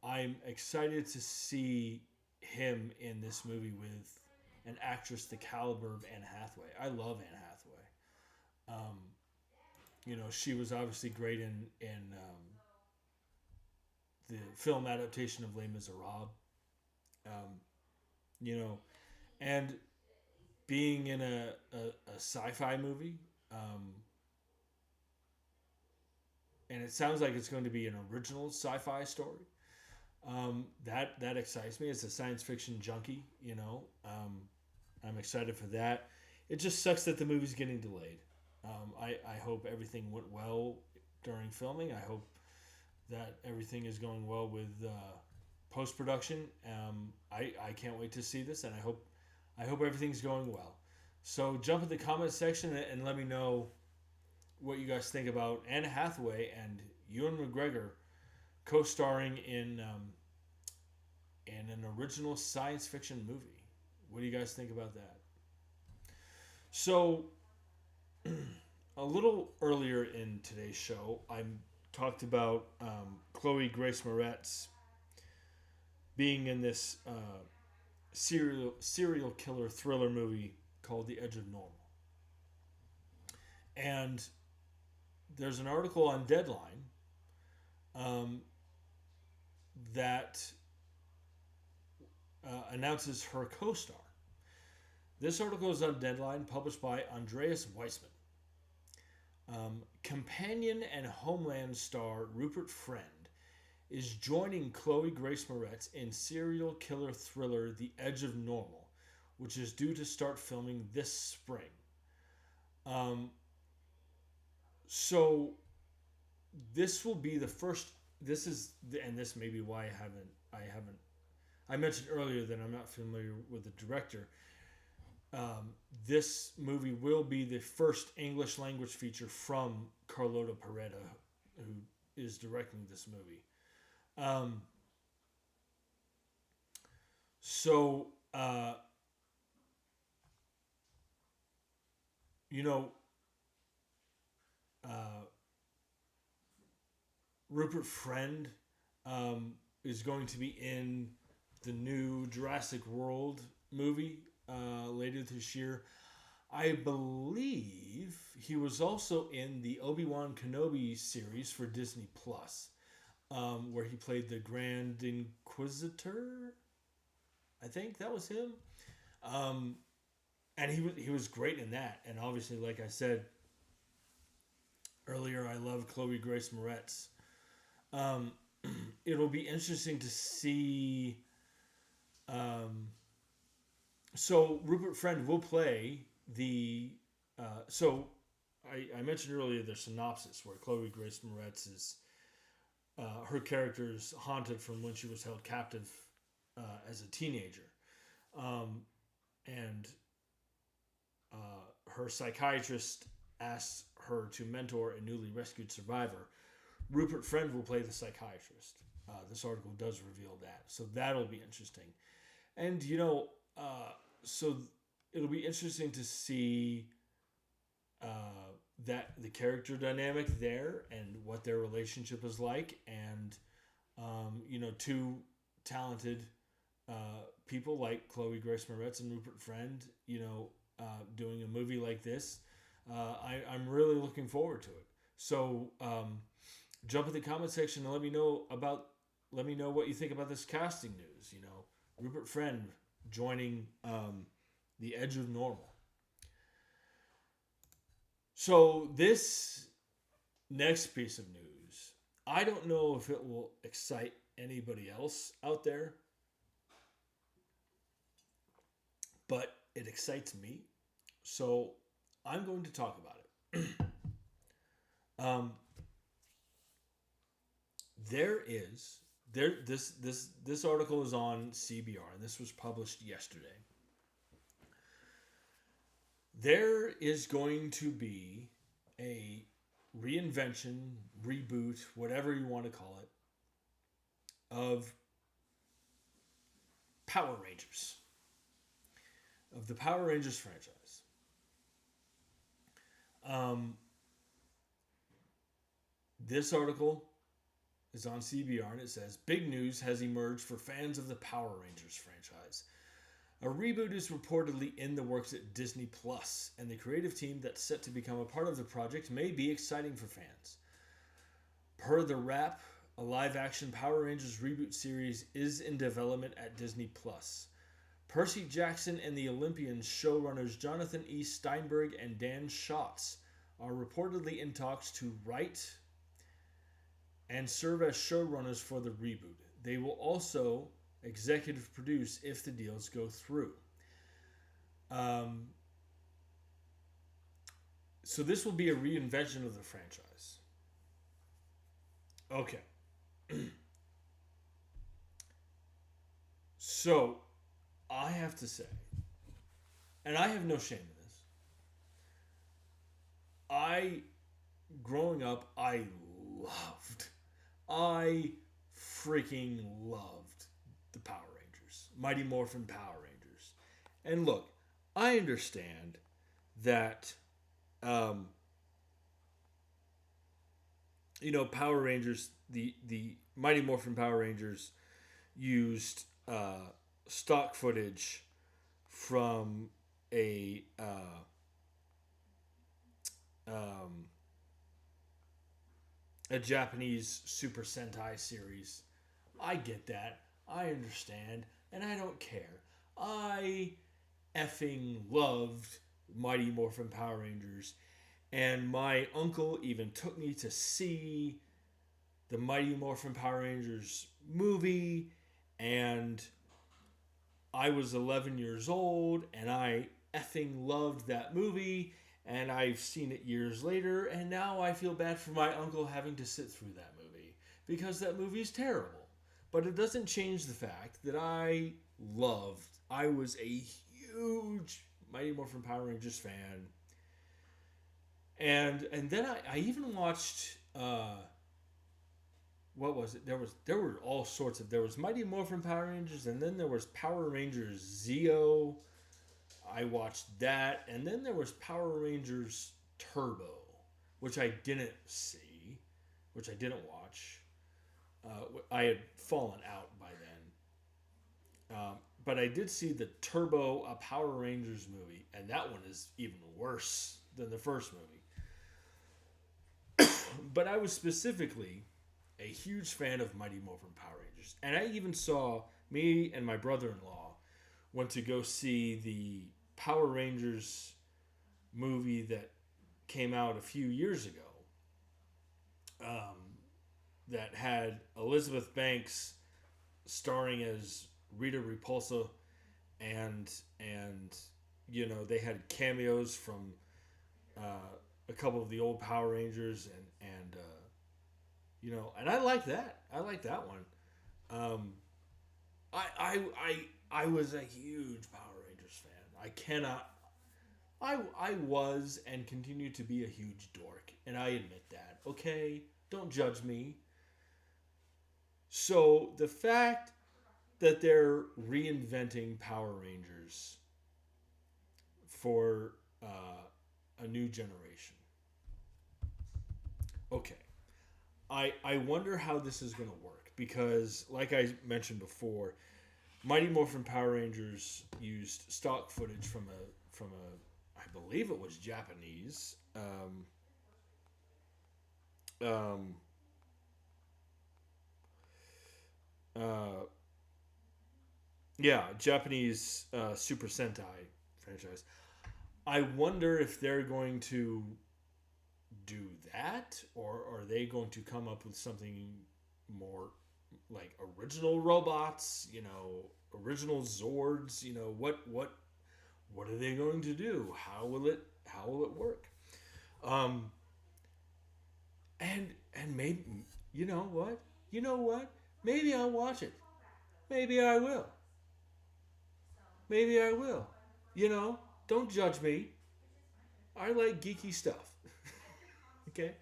I'm excited to see him in this movie with an actress the caliber of Anne Hathaway. I love Anne Hathaway. Um, she was obviously great in the film adaptation of Les Miserables. Um, you know, and being in a sci-fi movie, um, and it sounds like it's going to be an original sci-fi story. That excites me as a science fiction junkie. I'm excited for that. It just sucks that the movie's getting delayed. I hope everything went well during filming. I hope that everything is going well with post production. I can't wait to see this, and I hope everything's going well. So jump in the comment section and let me know what you guys think about Anne Hathaway and Ewan McGregor co-starring in an original science fiction movie. What do you guys think about that? So, a little earlier in today's show, I talked about Chloe Grace Moretz being in this serial killer thriller movie called The Edge of Normal. And there's an article on Deadline um, that announces her co-star. This article is on Deadline, published by Andreas Weissman. Companion and Homeland star Rupert Friend is joining Chloe Grace Moretz in serial killer thriller The Edge of Normal, which is due to start filming this spring. So this will be the first. This is, and this may be why I mentioned earlier that I'm not familiar with the director. This movie will be the first English language feature from Carlota Peretta, who is directing this movie. Um, so, you know, uh, Rupert Friend is going to be in the new Jurassic World movie later this year. I believe he was also in the Obi-Wan Kenobi series for Disney Plus, where he played the Grand Inquisitor. I think that was him. And he was great in that. And obviously, like I said earlier, I love Chloe Grace Moretz. It'll be interesting to see. So Rupert Friend will play the. So I mentioned earlier the synopsis where Chloe Grace Moretz is. Her character is haunted from when she was held captive as a teenager, and her psychiatrist asks her to mentor a newly rescued survivor. Rupert Friend will play the psychiatrist. This article does reveal that, so that'll be interesting. And so it'll be interesting to see that the character dynamic there and what their relationship is like, and two talented people like Chloe Grace Moretz and Rupert Friend, doing a movie like this. I'm really looking forward to it. So jump in the comment section and let me know what you think about this casting news. Rupert Friend joining The Edge of Normal. So this next piece of news, I don't know if it will excite anybody else out there, but it excites me. So I'm going to talk about it. There is this article is on CBR, and this was published yesterday. There is going to be a reinvention, reboot, whatever you want to call it, of Power Rangers, of the Power Rangers franchise. This article is on CBR, and it says, big news has emerged for fans of the Power Rangers franchise. A reboot is reportedly in the works at Disney Plus, and the creative team that's set to become a part of the project may be exciting for fans. Per The Wrap, a live-action Power Rangers reboot series is in development at Disney Plus. Percy Jackson and the Olympians showrunners Jonathan E. Steinberg and Dan Schatz are reportedly in talks to write and serve as showrunners for the reboot. They will also executive produce if the deals go through. So this will be a reinvention of the franchise. Okay. So, I have to say, and I have no shame in this, growing up, I freaking loved the Power Rangers, Mighty Morphin Power Rangers. And look, I understand that, Power Rangers, the Mighty Morphin Power Rangers used stock footage from a Japanese Super Sentai series. I get that. I understand. And I don't care. I effing loved Mighty Morphin Power Rangers. And my uncle even took me to see the Mighty Morphin Power Rangers movie. And I was 11 years old. And I effing loved that movie. And I've seen it years later, and now I feel bad for my uncle having to sit through that movie, because that movie is terrible. But it doesn't change the fact that I was a huge Mighty Morphin Power Rangers fan. And then I even watched, what was it? There were all sorts of, there was Mighty Morphin Power Rangers, and then there was Power Rangers Zeo. I watched that, and then there was Power Rangers Turbo, which I didn't see, which I didn't watch. I had fallen out by then. But I did see the Turbo, a Power Rangers movie, and that one is even worse than the first movie. But I was specifically a huge fan of Mighty Morphin Power Rangers. And I even saw, me and my brother-in-law went to go see the Power Rangers movie that came out a few years ago, that had Elizabeth Banks starring as Rita Repulsa, and they had cameos from a couple of the old Power Rangers, and I like that. I like that one. I was a huge Power Rangers fan. I was and continue to be a huge dork, and I admit that. Okay, don't judge me. So the fact that they're reinventing Power Rangers for a new generation. Okay. I wonder how this is going to work, because, like I mentioned before, Mighty Morphin Power Rangers used stock footage from a I believe it was Japanese Japanese Super Sentai franchise. I wonder if they're going to do that, or are they going to come up with something more like original robots, original Zords, what are they going to do? How will it work? And maybe, you know what? Maybe I'll watch it. Maybe I will. Maybe I will. You know, don't judge me. I like geeky stuff. Okay?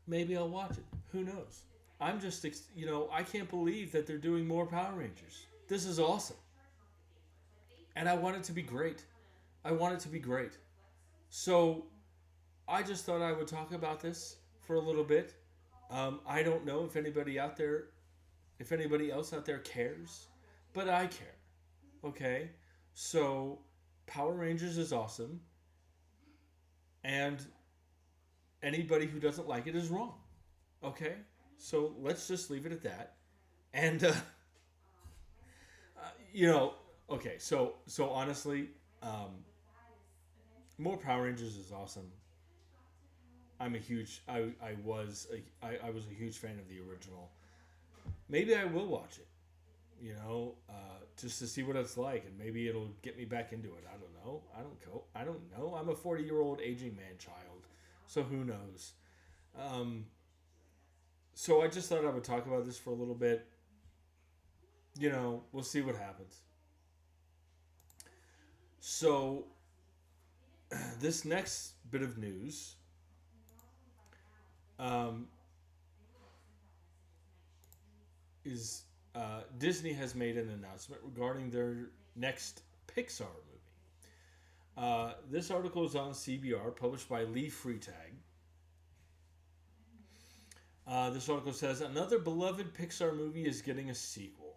Maybe I'll watch it. Who knows? I'm just, I can't believe that they're doing more Power Rangers. This is awesome. And I want it to be great. I want it to be great. So I just thought I would talk about this for a little bit. I don't know if anybody else out there cares, but I care. Okay? So Power Rangers is awesome, and anybody who doesn't like it is wrong. Okay? So let's just leave it at that. And you know, okay, so honestly, um, more Power Rangers is awesome. I was a huge fan of the original. Maybe I will watch it. Just to see what it's like, and maybe it'll get me back into it. I don't know. I don't know. I'm a 40-year-old aging man child, so who knows? Um, so I just thought I would talk about this for a little bit. We'll see what happens. So this next bit of news, um, is Disney has made an announcement regarding their next Pixar movie. This article is on CBR, published by Lee Freitag. This article says another beloved Pixar movie is getting a sequel.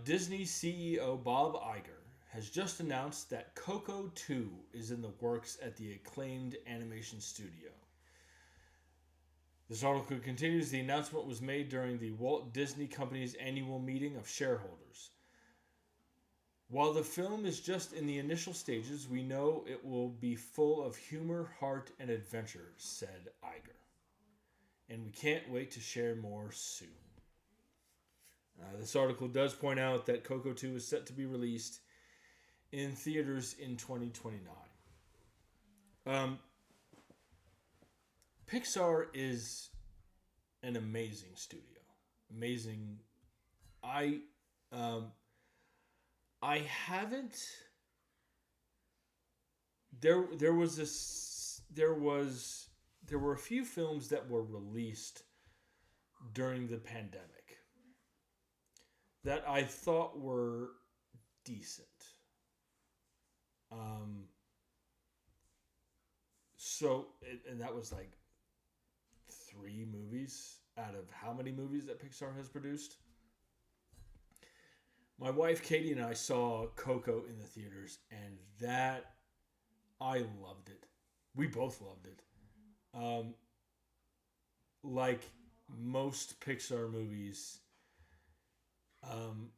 Disney CEO Bob Iger has just announced that Coco 2 is in the works at the acclaimed animation studio. This article continues. The announcement was made during the Walt Disney Company's annual meeting of shareholders. While the film is just in the initial stages, we know it will be full of humor, heart, and adventure, said Iger. And we can't wait to share more soon. This article does point out that Coco 2 is set to be released in theaters in 2029. Um, Pixar is an amazing studio. Amazing. I um, I haven't. There was this. There were a few films that were released during the pandemic that I thought were decent. Um, and that was like 3 movies out of how many movies that Pixar has produced. My wife Katie and I saw Coco in the theaters, and that I loved it. We both loved it. Um, like most Pixar movies, um,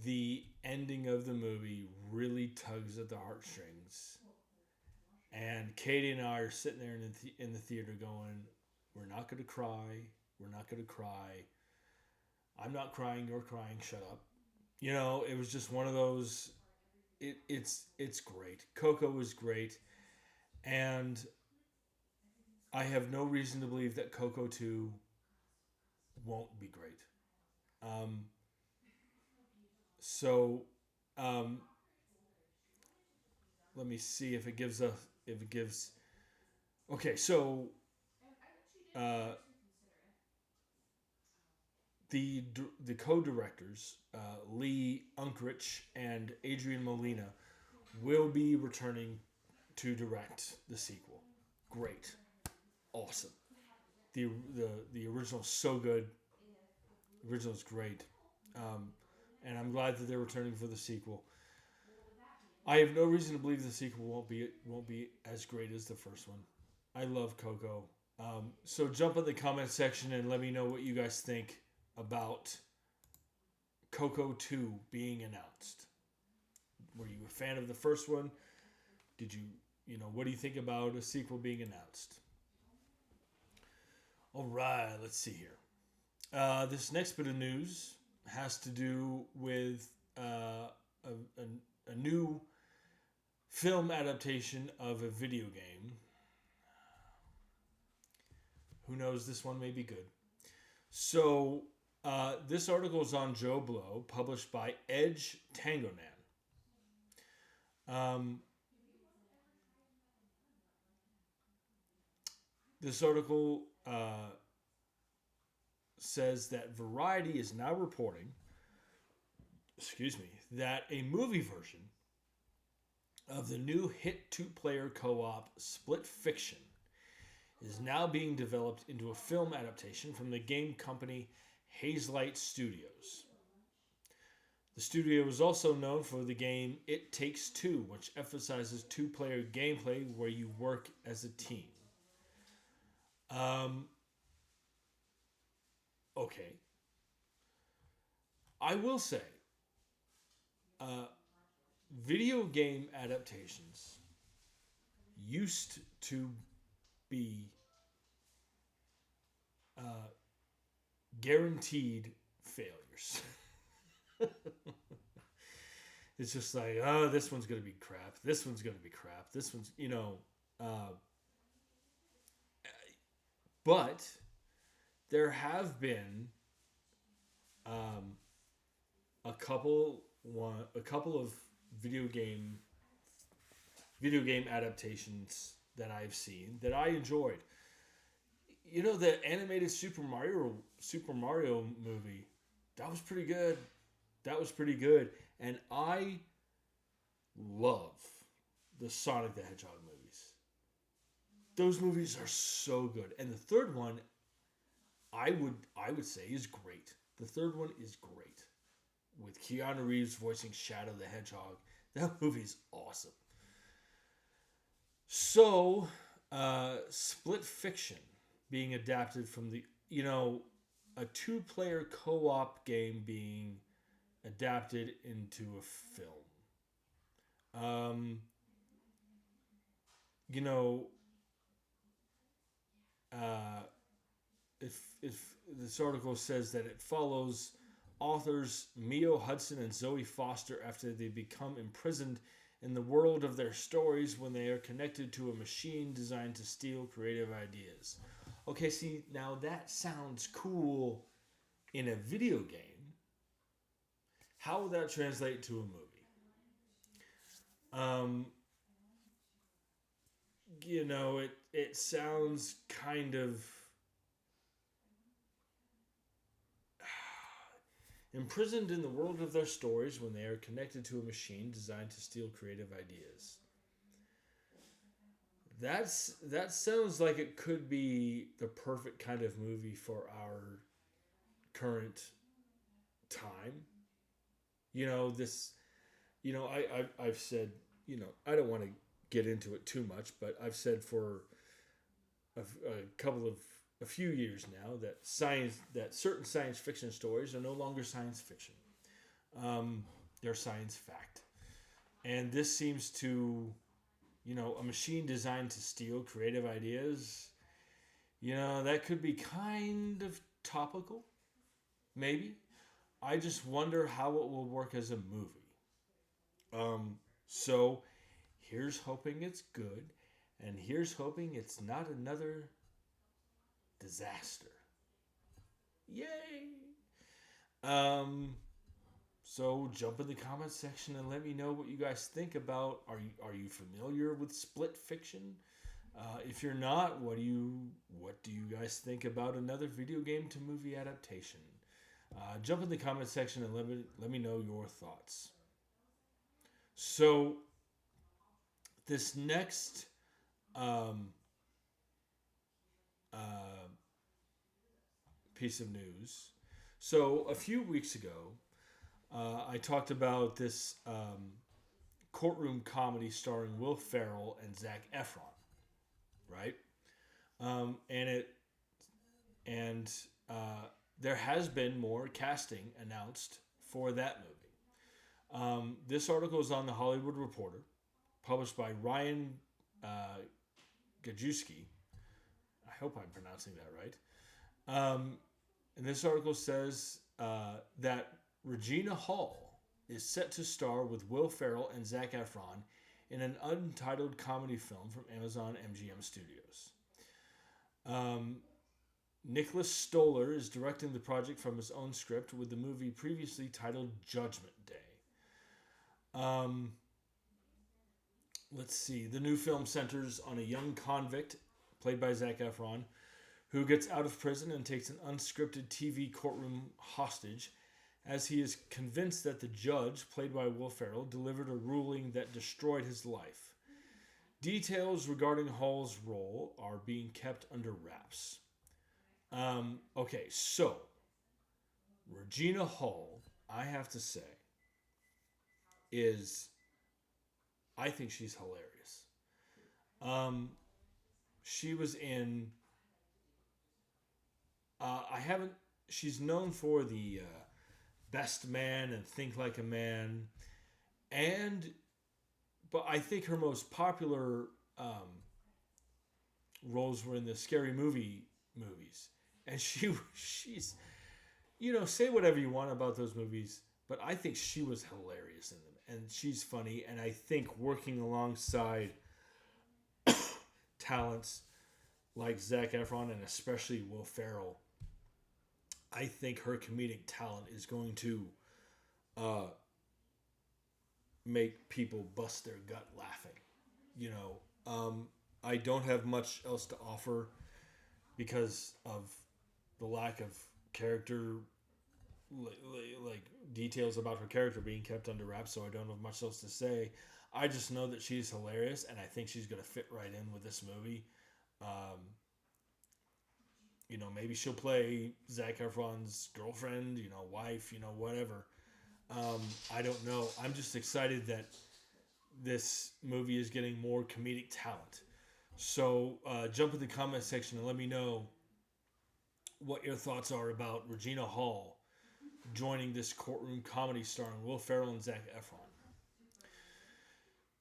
the ending of the movie really tugs at the heartstrings. And Katie and I are sitting there in the theater going, "We're not going to cry. We're not going to cry. I'm not crying. You're crying. Shut up." It was just one of those. It's great. Coco is great, and I have no reason to believe that Coco 2 won't be great. Um, so, um, let me see if it gives a if it gives. Okay, so uh, the co-directors Lee Unkrich and Adrian Molina will be returning to direct the sequel. Great, awesome. The original is so good. The original is great, um, and I'm glad that they're returning for the sequel. I have no reason to believe the sequel won't be as great as the first one. I love Coco. So jump in the comment section and let me know what you guys think about Coco 2 being announced. Were you a fan of the first one? Did what do you think about a sequel being announced? All right, let's see here. This next bit of news has to do with a new film adaptation of a video game. Who knows? This one may be good. So, this article is on Joe Blow, published by Edge Tangonan. This article says that Variety is now reporting, that a movie version of the new hit two-player co-op Split Fiction is now being developed into a film adaptation from the game company Hazelight Studios. The studio is also known for the game It Takes Two, which emphasizes two-player gameplay where you work as a team. Okay. I will say, video game adaptations used to be guaranteed failures. It's just like, oh, this one's going to be crap. This one's going to be crap. This one's, but there have been a couple of video game adaptations that I've seen that I enjoyed. You know, the animated Super Mario movie, that was pretty good. And I love the Sonic the Hedgehog movies. Those movies are so good. And the third one, I would say, is great. The third one is great. With Keanu Reeves voicing Shadow the Hedgehog. That movie's awesome. So, Split Fiction being adapted from the, a two-player co-op game being adapted into a film. If this article says that it follows authors Mio Hudson and Zoe Foster after they become imprisoned in the world of their stories when they are connected to a machine designed to steal creative ideas. Okay, see, now that sounds cool in a video game. How would that translate to a movie? It sounds kind of imprisoned in the world of their stories when they are connected to a machine designed to steal creative ideas. That sounds like it could be the perfect kind of movie for our current time. I've said, I don't want to get into it too much, but I've said for a few years now that certain science fiction stories are no longer science fiction. They're science fact. And this seems to, a machine designed to steal creative ideas, that could be kind of topical, maybe. I just wonder how it will work as a movie. So here's hoping it's good, and here's hoping it's not another disaster. Yay! So jump in the comments section and let me know what you guys think about. Are you familiar with Split Fiction? If you're not, what do you guys think about another video game to movie adaptation? Jump in the comment section and let me know your thoughts. So this next piece of news. So a few weeks ago, I talked about this courtroom comedy starring Will Ferrell and Zac Efron, right? There has been more casting announced for that movie. This article is on The Hollywood Reporter, published by Ryan Gajewski. I hope I'm pronouncing that right. And this article says that Regina Hall is set to star with Will Ferrell and Zac Efron in an untitled comedy film from Amazon MGM Studios. Nicholas Stoller is directing the project from his own script, with the movie previously titled Judgment Day. Um, let's see. The new film centers on a young convict, played by Zac Efron, who gets out of prison and takes an unscripted TV courtroom hostage, as he is convinced that the judge, played by Will Ferrell, delivered a ruling that destroyed his life. Details regarding Hall's role are being kept under wraps. Okay, so Regina Hall, I have to say, is I think she's hilarious. She was in. I haven't. She's known for the Best Man and Think Like a Man, but I think her most popular roles were in the Scary Movie movies, and she's say whatever you want about those movies, but I think she was hilarious in them, and she's funny, and I think working alongside talents like Zac Efron and especially Will Ferrell, I think her comedic talent is going to make people bust their gut laughing. I don't have much else to offer because of the lack of character, like details about her character being kept under wraps, so I don't have much else to say. I just know that she's hilarious, and I think she's going to fit right in with this movie. Maybe she'll play Zac Efron's girlfriend, wife, whatever. I don't know. I'm just excited that this movie is getting more comedic talent. So jump in the comment section and let me know what your thoughts are about Regina Hall joining this courtroom comedy starring Will Ferrell and Zac Efron.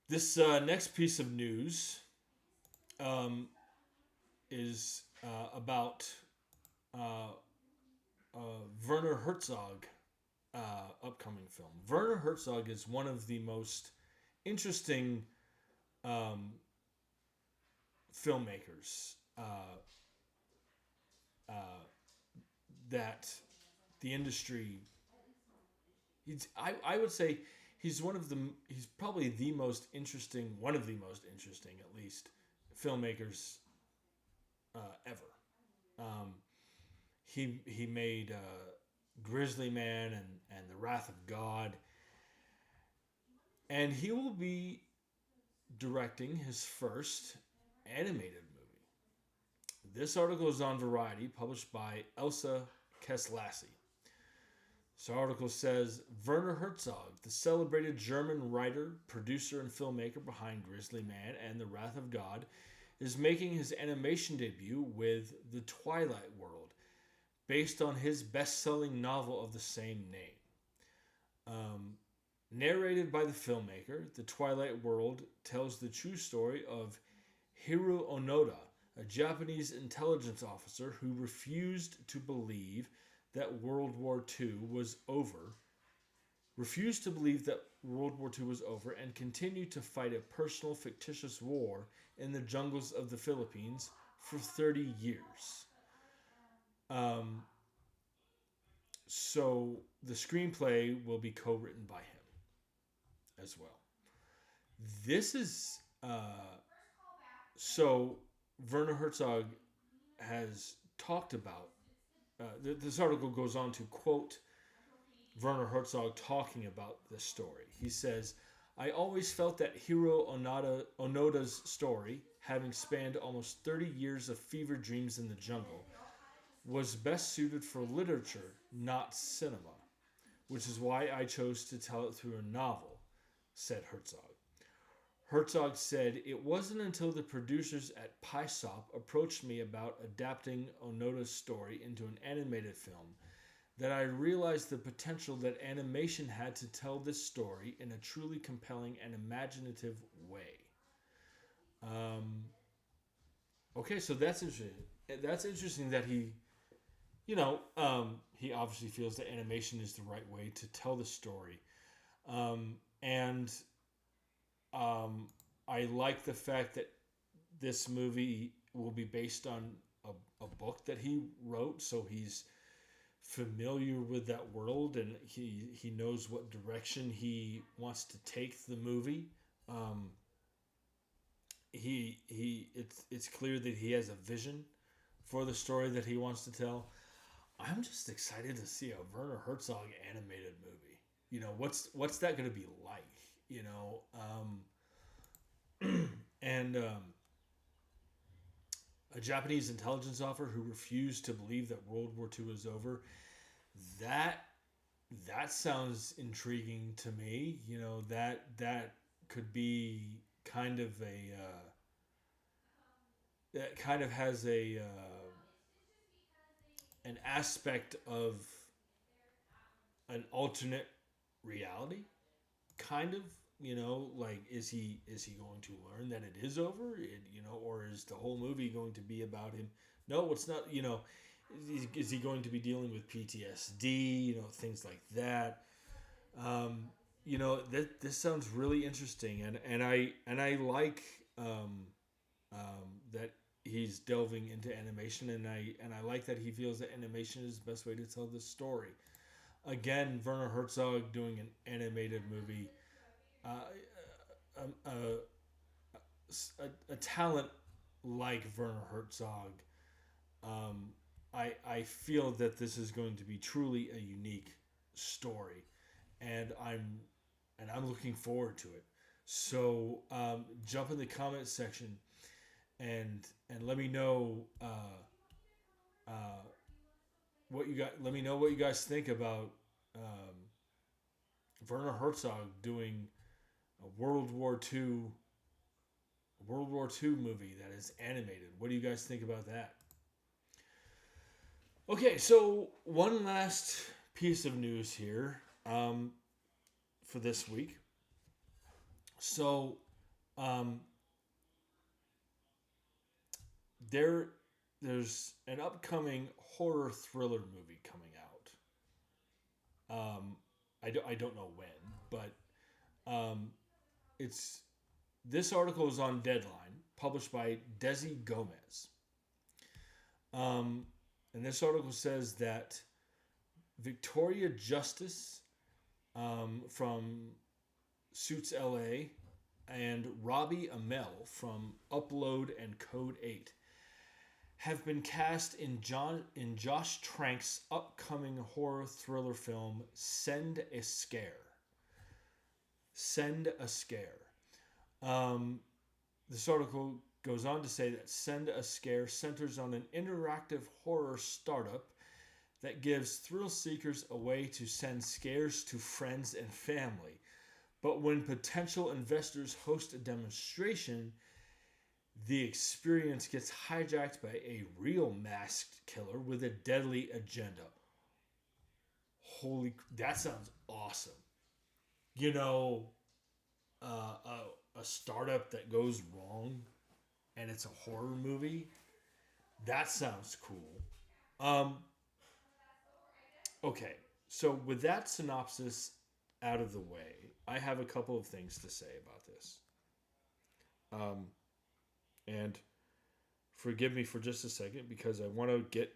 This next piece of news is about Werner Herzog upcoming film. Werner Herzog is one of the most interesting filmmakers that the industry. I would say he's probably the most interesting, one of the most interesting, at least, filmmakers ever. He made Grizzly Man and The Wrath of God, and he will be directing his first animated movie. This article is on Variety, published by Elsa Keslassi. This article says, Werner Herzog, the celebrated German writer, producer, and filmmaker behind Grizzly Man and The Wrath of God, is making his animation debut with The Twilight World, based on his best-selling novel of the same name. Narrated by the filmmaker, The Twilight World tells the true story of Hiro Onoda, a Japanese intelligence officer who refused to believe that World War II was over, and continued to fight a personal fictitious war in the jungles of the Philippines for 30 years. So the screenplay will be co-written by him as well. This is so Werner Herzog has talked about. This article goes on to quote Werner Herzog talking about this story. He says, I always felt that Hiro Onoda's story, having spanned almost 30 years of fever dreams in the jungle, was best suited for literature, not cinema, which is why I chose to tell it through a novel, said Herzog. Herzog said, it wasn't until the producers at Pysop approached me about adapting Onoda's story into an animated film that I realized the potential that animation had to tell this story in a truly compelling and imaginative way. Okay, so that's interesting. That's interesting that he obviously feels that animation is the right way to tell the story. I like the fact that this movie will be based on a book that he wrote, so he's familiar with that world, and he knows what direction he wants to take the movie. Um, it's clear that he has a vision for the story that he wants to tell. I'm just excited to see a Werner Herzog animated movie. What's that going to be like? And a Japanese intelligence officer who refused to believe that World War II is over. That that sounds intriguing to me. That could be kind of a that kind of has a an aspect of an alternate reality, kind of. Like, is he going to learn that it is over? Or is the whole movie going to be about him? No, it's not. Is he going to be dealing with PTSD? Things like that. Um, this sounds really interesting, and I like that he's delving into animation, and I like that he feels that animation is the best way to tell this story. Again, Werner Herzog doing an animated movie, uh, a, a talent like Werner Herzog. Um, I feel that this is going to be truly a unique story, and I'm looking forward to it. So jump in the comments section and let me know uh, what you got. Let me know what you guys think about Werner Herzog doing a World War II movie that is animated. What do you guys think about that? Okay, so one last piece of news here for this week. So um, there there's an upcoming horror thriller movie coming out. I don't know when, but it's this article is on Deadline, published by Desi Gomez. Um, and this article says that Victoria Justice from Suits LA and Robbie Amell from Upload and Code 8 have been cast in Josh Trank's upcoming horror thriller film Send a Scare. Send a Scare. Um, this article goes on to say that Send a Scare centers on an interactive horror startup that gives thrill seekers a way to send scares to friends and family. But when potential investors host a demonstration, the experience gets hijacked by a real masked killer with a deadly agenda. That sounds awesome. You know, a startup that goes wrong and it's a horror movie. That sounds cool. Um, okay, so with that synopsis out of the way, I have a couple of things to say about this. Um, and forgive me for just a second because I want to get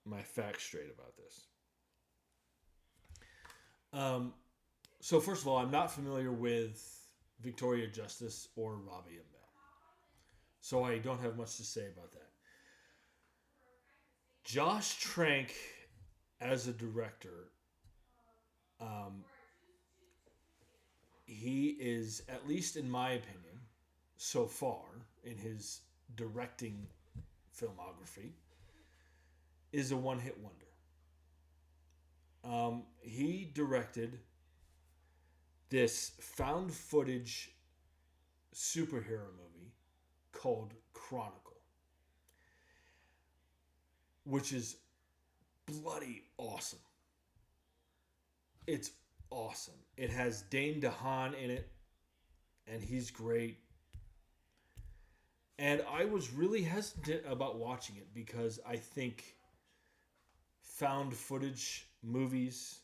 my facts straight about this. Um, so first of all, I'm not familiar with Victoria Justice or Robbie Amell, so I don't have much to say about that. Josh Trank, as a director, um, he is, at least in my opinion, so far in his directing filmography, is a one-hit wonder. He directed this found footage superhero movie called Chronicle, which is bloody awesome. It's awesome. It has Dane DeHaan in it, and he's great. And I was really hesitant about watching it because I think found footage movies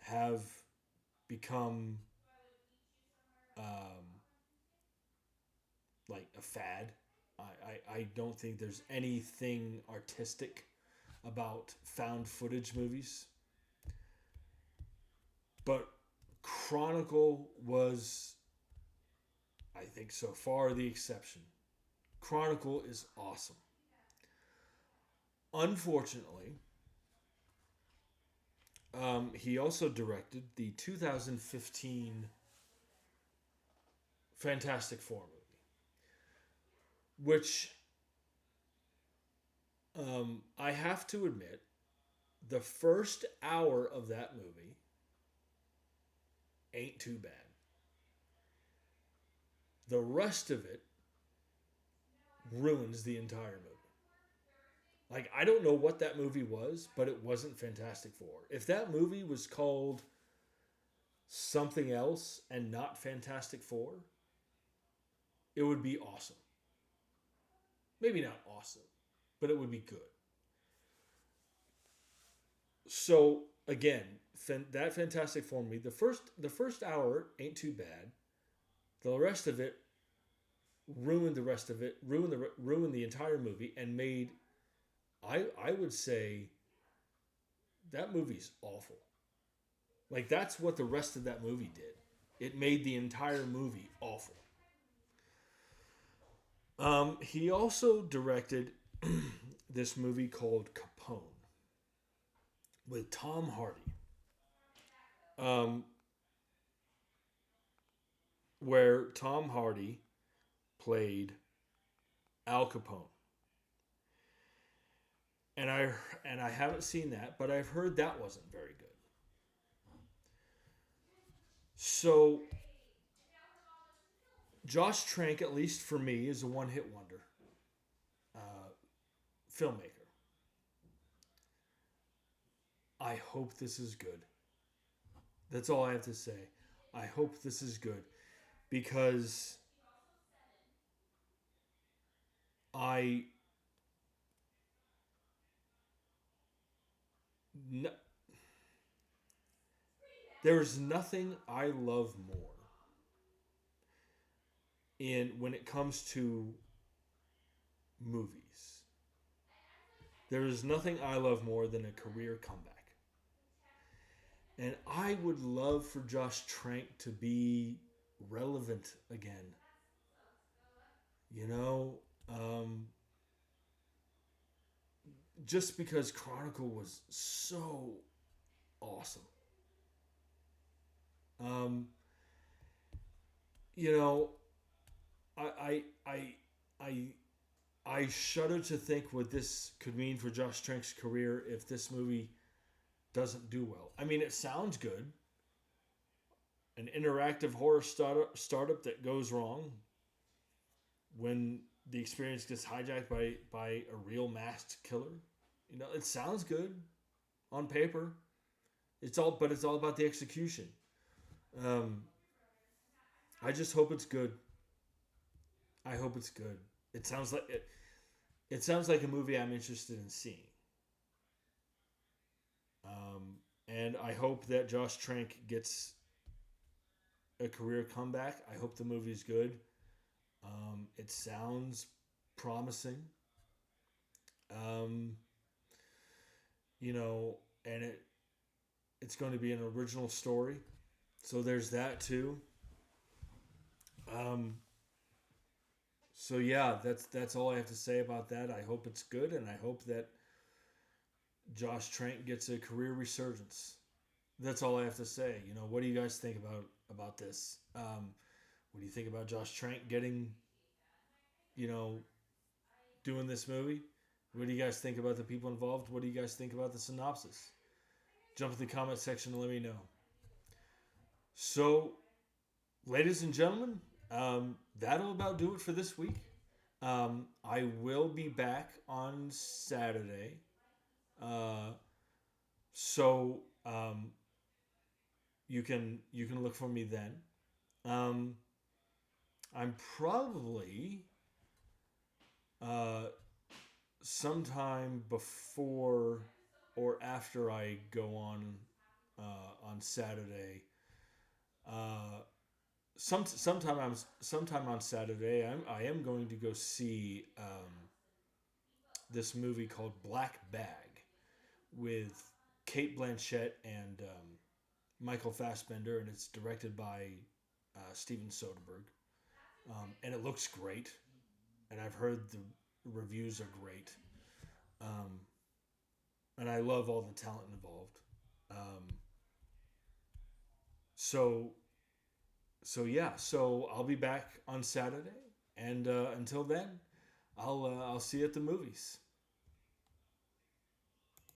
have become like a fad. I don't think there's anything artistic about found footage movies. But Chronicle was, I think, so far the exception. Chronicle is awesome. Unfortunately, he also directed the 2015 Fantastic Four movie, which I have to admit, the first hour of that movie ain't too bad. The rest of it ruins the entire movie. Like, I don't know what that movie was, but it wasn't Fantastic Four. If that movie was called something else and not Fantastic Four, it would be awesome. Maybe not awesome, but it would be good. So again, that Fantastic Four movie, the first hour ain't too bad. The rest of it ruined the rest of it, ruined the entire movie, and made, I would say, that movie's awful. Like, that's what the rest of that movie did. It made the entire movie awful. He also directed this movie called Capone with Tom Hardy, um, where Tom Hardy played Al Capone. And I haven't seen that, but I've heard that wasn't very good. So Josh Trank, at least for me, is a one-hit wonder uh, filmmaker. I hope this is good. That's all I have to say. I hope this is good because I no, there's nothing I love more in when it comes to movies. There is nothing I love more than a career comeback. And I would love for Josh Trank to be relevant again. You know, um, just because Chronicle was so awesome. Um, you know, I, I, I, I, I shudder to think what this could mean for Josh Trank's career if this movie doesn't do well. I mean, it sounds good. An interactive horror startup that goes wrong when the experience gets hijacked by a real masked killer. You know, it sounds good on paper. But it's all about the execution. Um, I just hope it's good. I hope it's good. It sounds like it. It sounds like a movie I'm interested in seeing. And I hope that Josh Trank gets a career comeback. I hope the movie's good. It sounds promising. Um, you know, and it's going to be an original story. So there's that too. Um, so yeah, that's all I have to say about that. I hope it's good, and I hope that Josh Trank gets a career resurgence. That's all I have to say. You know, what do you guys think about this? What do you think about Josh Trank getting, you know, doing this movie? What do you guys think about the people involved? What do you guys think about the synopsis? Jump in the comment section and let me know. So, ladies and gentlemen, that'll about do it for this week. I will be back on Saturday. Uh, so you can look for me then. Um, I'm probably uh, sometime before or after I go on Saturday. Uh, sometime on Saturday, I am going to go see this movie called Black Bag with Kate Blanchett and Michael Fassbender, and it's directed by Steven Soderbergh, and it looks great. And I've heard the reviews are great, um, and I love all the talent involved. Um, so so I'll be back on Saturday, and until then, I'll see you at the movies.